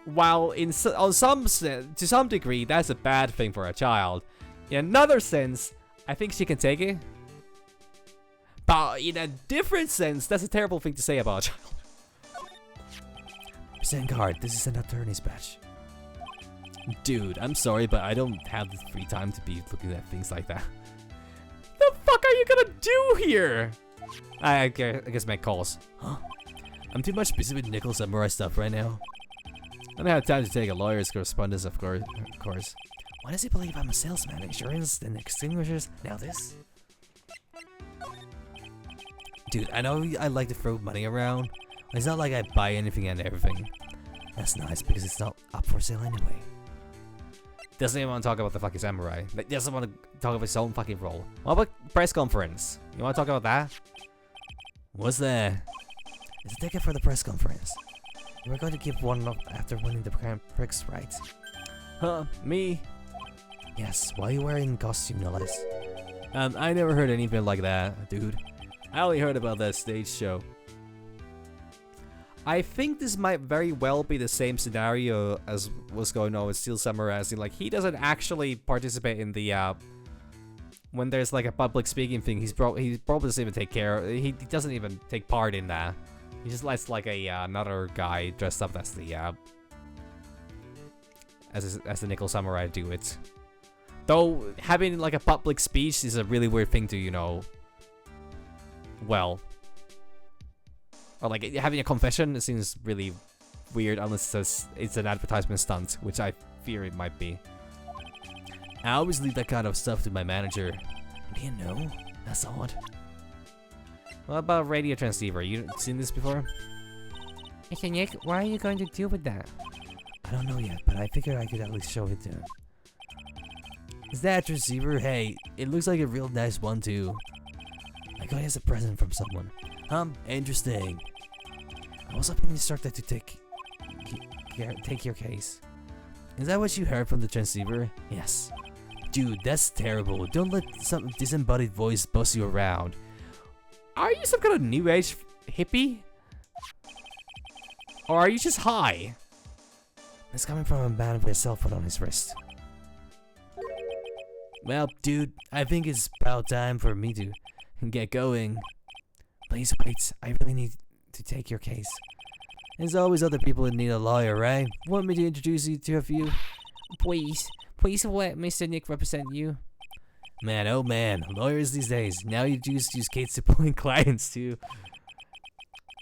S3: while to some degree that's a bad thing for a child, in another sense, I think she can take it. But in a different sense, that's a terrible thing to say about a child.
S4: Mr. Engard, this is an attorney's badge.
S3: Dude, I'm sorry, but I don't have the free time to be looking at things like that. The fuck are you gonna do here? I guess make calls.
S4: Huh?
S3: I'm too much busy with Nickel Samurai stuff right now. I don't have time to take a lawyer's correspondence, of course.
S4: Why does he believe I'm a salesman? Insurance, then extinguishers, now this?
S3: Dude, I know I like to throw money around. It's not like I buy anything and everything.
S4: That's nice, because it's not up for sale anyway.
S3: Doesn't even want to talk about the fucking samurai. Like, doesn't want to talk about his own fucking role. What about press conference? You want to talk about that? What's that?
S4: It's a ticket for the press conference. You were going to give one up after winning the Grand Prix, right?
S3: Huh? Me?
S4: Yes, while you were in costume, no less.
S3: I never heard anything like that, dude. I only heard about that stage show. I think this might very well be the same scenario as what's going on with Steel Samurai. Like, he doesn't actually participate in the when there's like a public speaking thing. He probably doesn't even take care. He doesn't even take part in that. He just lets like a another guy dressed up as the as the Nickel Samurai do it. Though having like a public speech is a really weird thing to, you know. Well. Or like having a confession, it seems really weird unless it's an advertisement stunt, which I fear it might be. I always leave that kind of stuff to my manager.
S4: Do you know? That's odd.
S5: What about radio transceiver? You seen this before? Mr. Nick, what are you going to do with that?
S4: I don't know yet, but I figured I could at least show it to him.
S3: Is that transceiver? Hey, it looks like a real nice one too.
S4: I got it as a present from someone.
S3: Interesting.
S4: I was hoping instructed to take your case.
S3: Is that what you heard from the transceiver?
S4: Yes.
S3: Dude, that's terrible. Don't let some disembodied voice boss you around. Are you some kind of new age hippie? Or are you just high?
S4: It's coming from a man with a cell phone on his wrist.
S3: Well, dude, I think it's about time for me to get going.
S4: Please wait, I really need to take your case.
S3: There's always other people that need a lawyer, right? Want me to introduce you to a few?
S5: Please let Mr. Nick represent you.
S3: Man, oh man, lawyers these days. Now you just use Kate's to pull in clients too.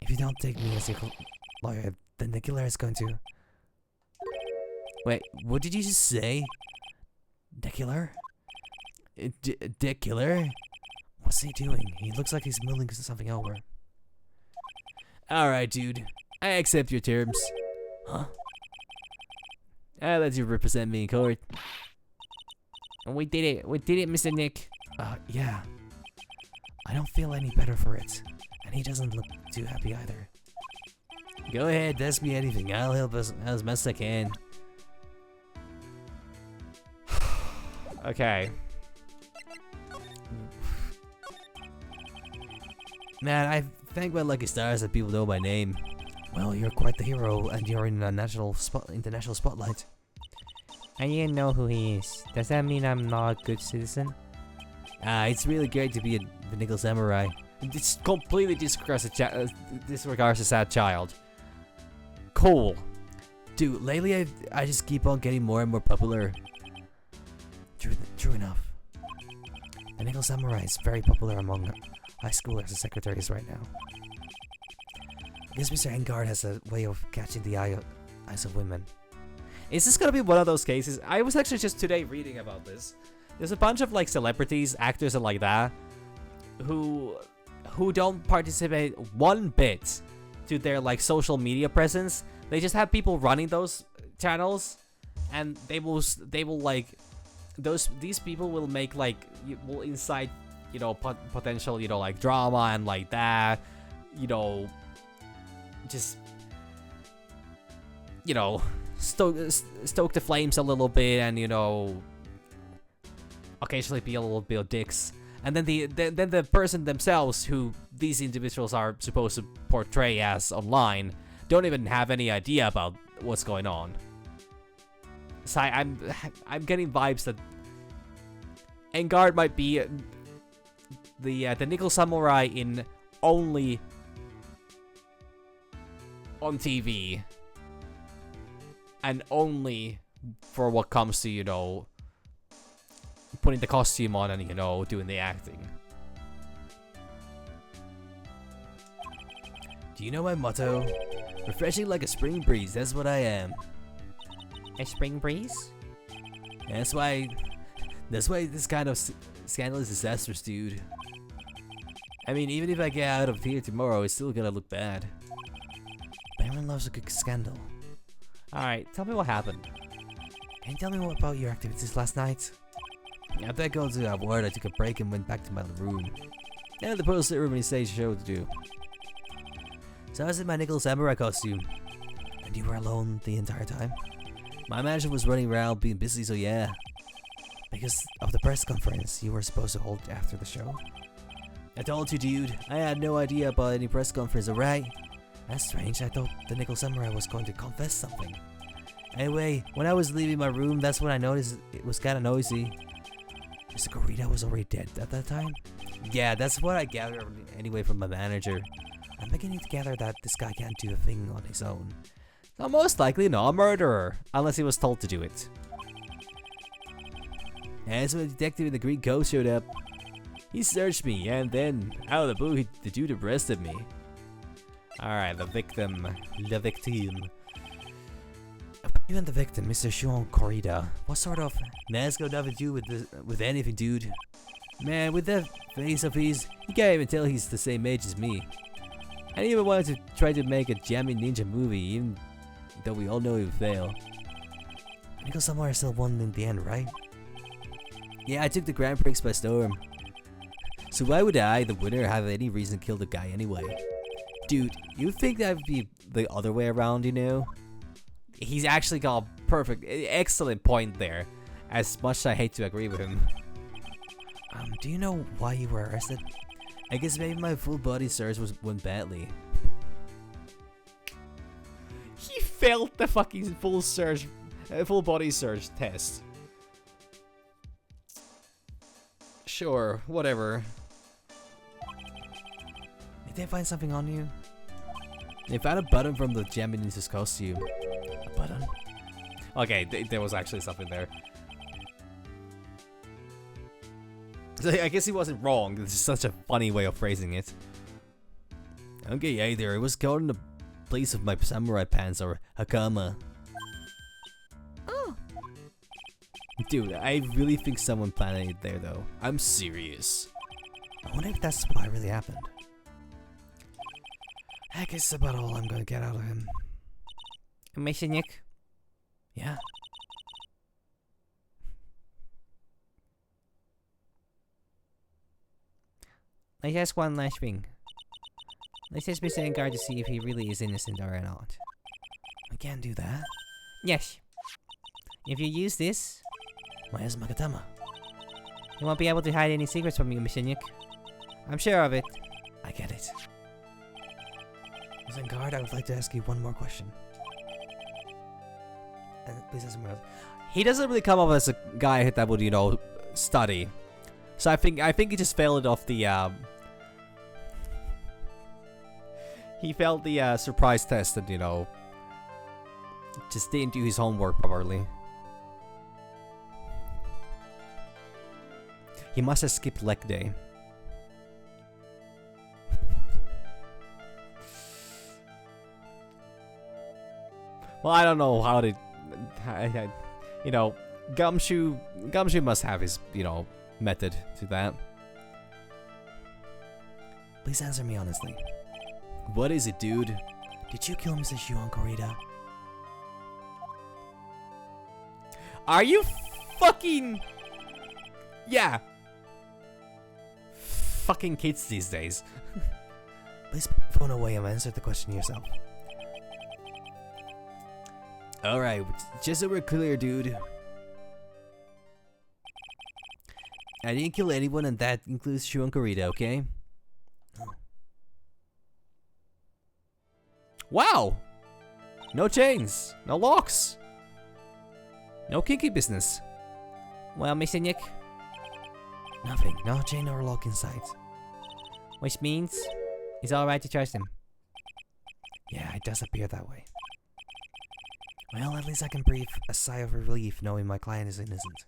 S4: If you don't take me as your lawyer, then the killer is going to...
S3: Wait, what did you just say?
S4: The killer?
S3: Dick killer?
S4: What's he doing? He looks like he's mulling something over.
S3: Alright, dude. I accept your terms.
S4: Huh?
S3: I'll let you represent me in court.
S5: We did it, Mr. Nick.
S4: Yeah. I don't feel any better for it. And he doesn't look too happy either.
S3: Go ahead, ask me anything. I'll help us as best I can.
S1: Okay.
S3: Man, I thank my lucky stars that people know my name.
S4: Well, you're quite the hero, and you're in a international spotlight.
S5: I didn't know who he is. Does that mean I'm not a good citizen?
S3: It's really great to be a Nickel Samurai.
S1: This completely disregards a sad child. Cool.
S3: Dude, lately I just keep on getting more and more popular.
S4: True enough. The Nickel Samurai is very popular among high schoolers and secretaries right now. I guess Mr. Engard has a way of catching the eyes of women.
S1: Is this gonna be one of those cases? I was actually just today reading about this. There's a bunch of like celebrities, actors, and like that, who don't participate one bit to their like social media presence. They just have people running those channels, and they will like these people will make like will incite potential like drama and like that, just stoke the flames a little bit, and occasionally be a little bit of dicks. And then the person themselves, who these individuals are supposed to portray as online, don't even have any idea about what's going on. So I'm getting vibes that Engard might be the Nickel Samurai in only on TV, and only for what comes to putting the costume on and doing the acting.
S3: Do you know my motto? Refreshing like a spring breeze, that's what I am.
S5: A spring breeze?
S3: And that's why this kind of scandal is disastrous, dude. I mean, even if I get out of here tomorrow, it's still gonna look bad.
S4: Everyone loves a good scandal.
S1: Alright, tell me what happened.
S4: Can you tell me more about your activities last night?
S3: After I got to that word, I took a break and went back to my room. And the post ceremony stage show to do. So I was in my Nickel Samurai costume.
S4: And you were alone the entire time?
S3: My manager was running around being busy, so yeah.
S4: Because of the press conference you were supposed to hold after the show?
S3: I told you, dude. I had no idea about any press conference, alright?
S4: That's strange. I thought the Nickel Samurai was going to confess something.
S3: Anyway, when I was leaving my room, that's when I noticed it was kind of noisy.
S4: Mr. Corrida was already dead at that time?
S3: Yeah, that's what I gathered anyway from my manager.
S4: I'm beginning to gather that this guy can't do a thing on his own.
S1: So most likely not a murderer, unless he was told to do it.
S3: And so the detective in the green coat showed up. He searched me, and then, out of the blue, the dude arrested me.
S1: Alright, the victim.
S3: The victim.
S4: You and the victim, Mr. Shuon Corrida, what sort of...
S3: That's got nothing to do with anything, dude. Man, with that face of his, you can't even tell he's the same age as me. I even wanted to try to make a jamming ninja movie, even though we all know he would fail.
S4: Nickel Samurai still won in the end, right?
S3: Yeah, I took the Grand Prix by storm. So why would I, the winner, have any reason to kill the guy anyway? Dude, you think that would be the other way around,
S1: He's actually got a perfect, excellent point there. As much as I hate to agree with him.
S4: Do you know why you were arrested?
S3: I guess maybe my full body search went badly.
S1: He failed the fucking full body search test. Sure, whatever.
S4: Did they find something on you?
S3: They found a button from the Japanese costume.
S4: A button?
S1: Okay, there was actually something there. So I guess he wasn't wrong. This is such a funny way of phrasing it.
S3: Okay, either it was caught in the place of my samurai pants or hakama.
S5: Oh.
S3: Dude, I really think someone planted it there though. I'm serious.
S4: I wonder if that's what really happened. I guess that's about all I'm gonna get out of him.
S5: Mr. Nick?
S4: Yeah?
S5: Let's ask one last thing. Let's ask Mr. Engard to see if he really is innocent or not.
S4: I can't do that.
S5: Yes. If you use this,
S4: Where's Magatama?
S5: you won't be able to hide any secrets from you, Mr. Nick. I'm sure of it.
S4: I get it. Right. Ms. Guard, I would like to ask you one more question. Please answer me.
S3: He doesn't really come off as a guy that would, you know, study. So I think he just failed off the he failed the surprise test and, you know, just didn't do his homework properly. He must have skipped leg day. Well, I don't know how to, you know, Gumshoe must have his, you know, method to that.
S4: Please answer me honestly.
S3: What is it, dude?
S4: Did you kill Mrs. Shuon Corrida?
S3: Are you fucking... Yeah. Fucking kids these days.
S4: Please put the phone away and answer the question yourself.
S3: Alright, just so we're clear, dude. I didn't kill anyone, and that includes Shuon Corrida, okay? Wow! No chains, no locks, no kinky business. Well, Mr. Nick,
S4: Nothing. No chain or lock in sight.
S5: Which means it's alright to trust him.
S4: Yeah, it does appear that way. Well, at least I can breathe a sigh of relief knowing my client is innocent.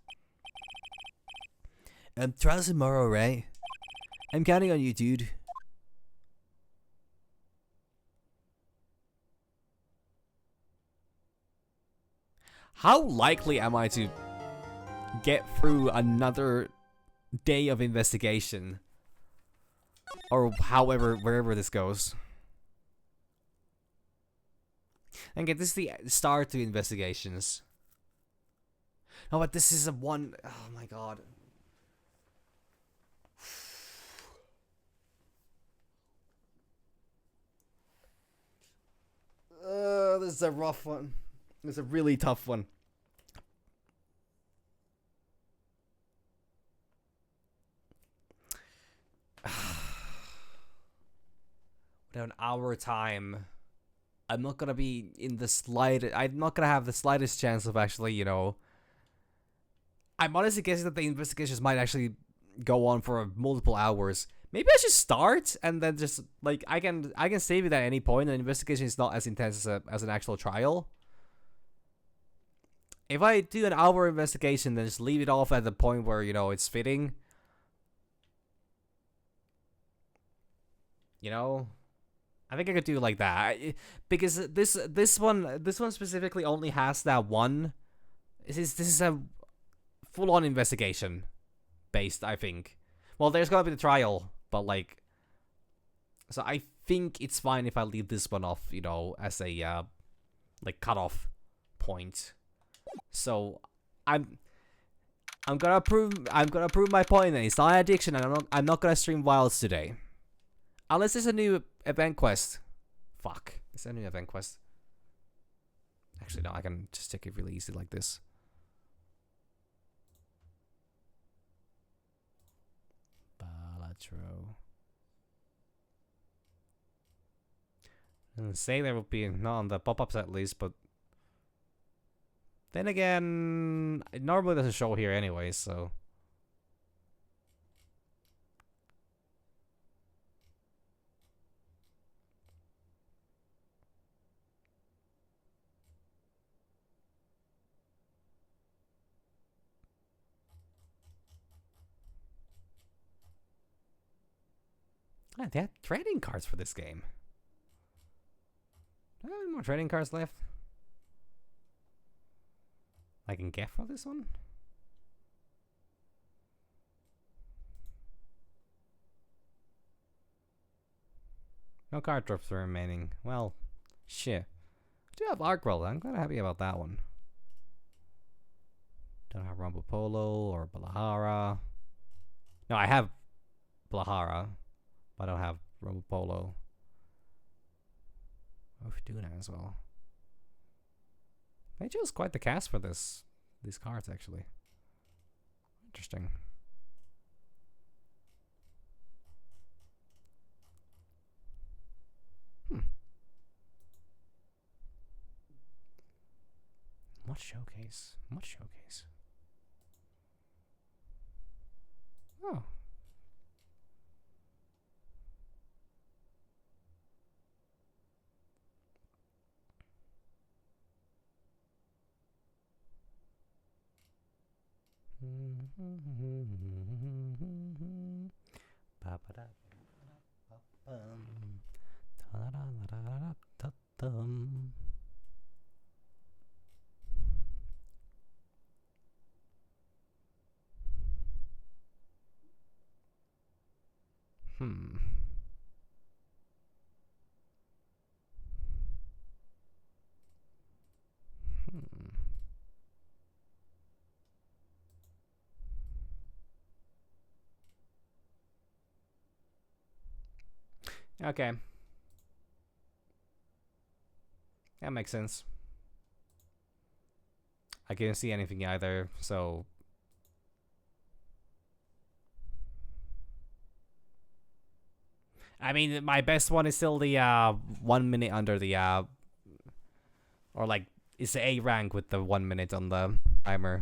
S3: trials tomorrow, right? I'm counting on you, dude. How likely am I to get through another day of investigation? Or however, wherever this goes. And get this is the start to investigations. Oh, but this is a one... Oh my god. This is a rough one. This is a really tough one. Without an hour time, I'm not gonna be in the slightest... I'm not gonna have the slightest chance of actually, you know... I'm honestly guessing that the investigations might actually go on for multiple hours. Maybe I should start and then just like I can save it at any point. And the investigation is not as intense as an actual trial. If I do an hour investigation, then just leave it off at the point where, you know, it's fitting. You know, I think I could do it like that because this one specifically only has that one. This is a full-on investigation based, I think. Well, there's gonna be the trial, but like, so I think it's fine if I leave this one off, you know, as a like cutoff point. So I'm gonna prove my point that it's not an addiction, and I'm not gonna stream Wilds today, unless there's a new event quest. Fuck, is there a new event quest? Actually, no, I can just take it really easy like this. Balatro. Say there will be not on the pop-ups at least, but then again, it normally doesn't show here anyway, so. Ah, they have trading cards for this game. Do I have any more trading cards left I can get for this one? No card drops are remaining. Well, shit. I do have Arkwell. I'm kind of happy about that one. Don't have Rumble Polo or Balahara. No, I have Balahara, but I don't have Rumble Polo. Oh, we do that as well. They chose quite the cast for these cards, actually. Interesting.
S1: What showcase? What showcase? Oh. Hmm. Hmm. Okay. That makes sense. I couldn't see anything either, so... I mean, my best one is still the 1 minute under the or like it's the A rank with the 1 minute on the timer.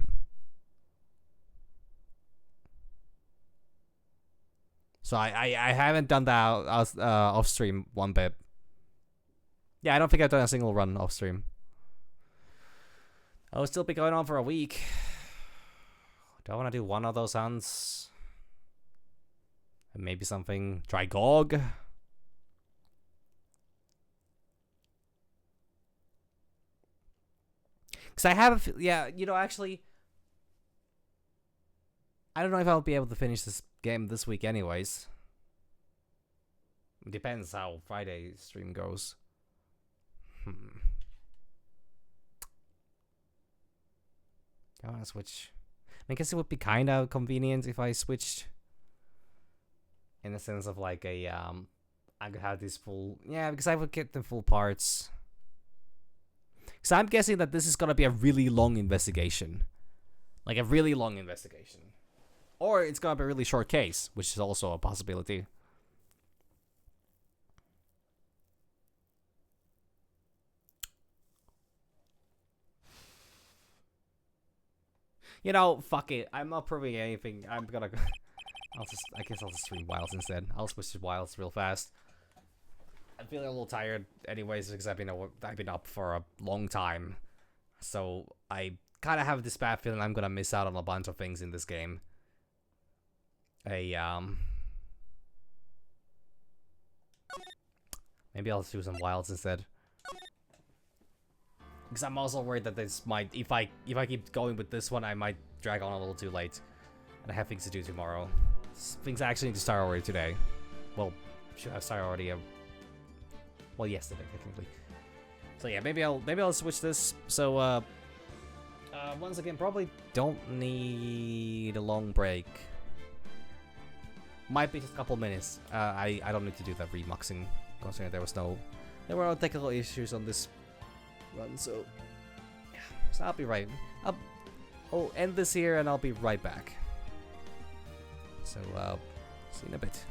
S1: So I haven't done that off stream one bit. Yeah, I don't think I've done a single run off stream. I'll still be going on for a week. Do I want to do one of those hands? And maybe something Trigog. Because I have, yeah, you know, actually, I don't know if I'll be able to finish this game this week anyways. It depends how Friday stream goes. I want to switch. I guess it would be kind of convenient if I switched. In the sense of like a, I could have these full, yeah, because I would get the full parts. So I'm guessing that this is gonna be a really long investigation. Like a really long investigation. Or it's gonna be a really short case, which is also a possibility. You know, fuck it. I'm not proving anything. I'm gonna... I guess I'll just stream Wilds instead. I'll switch to Wilds real fast. I'm feeling a little tired anyways because I've been up for a long time. So I kind of have this bad feeling I'm gonna miss out on a bunch of things in this game. Maybe I'll do some Wilds instead. Because I'm also worried that this might, if I keep going with this one, I might drag on a little too late. And I have things to do tomorrow. Things I actually need to start already today. Well, should have started already. Well, yesterday technically. So yeah, maybe I'll switch this. So once again, probably don't need a long break. Might be just a couple minutes. I don't need to do that remuxing, considering there were no technical issues on this run. So yeah, so I'll be right. I'll end this here and I'll be right back. So, see you in a bit.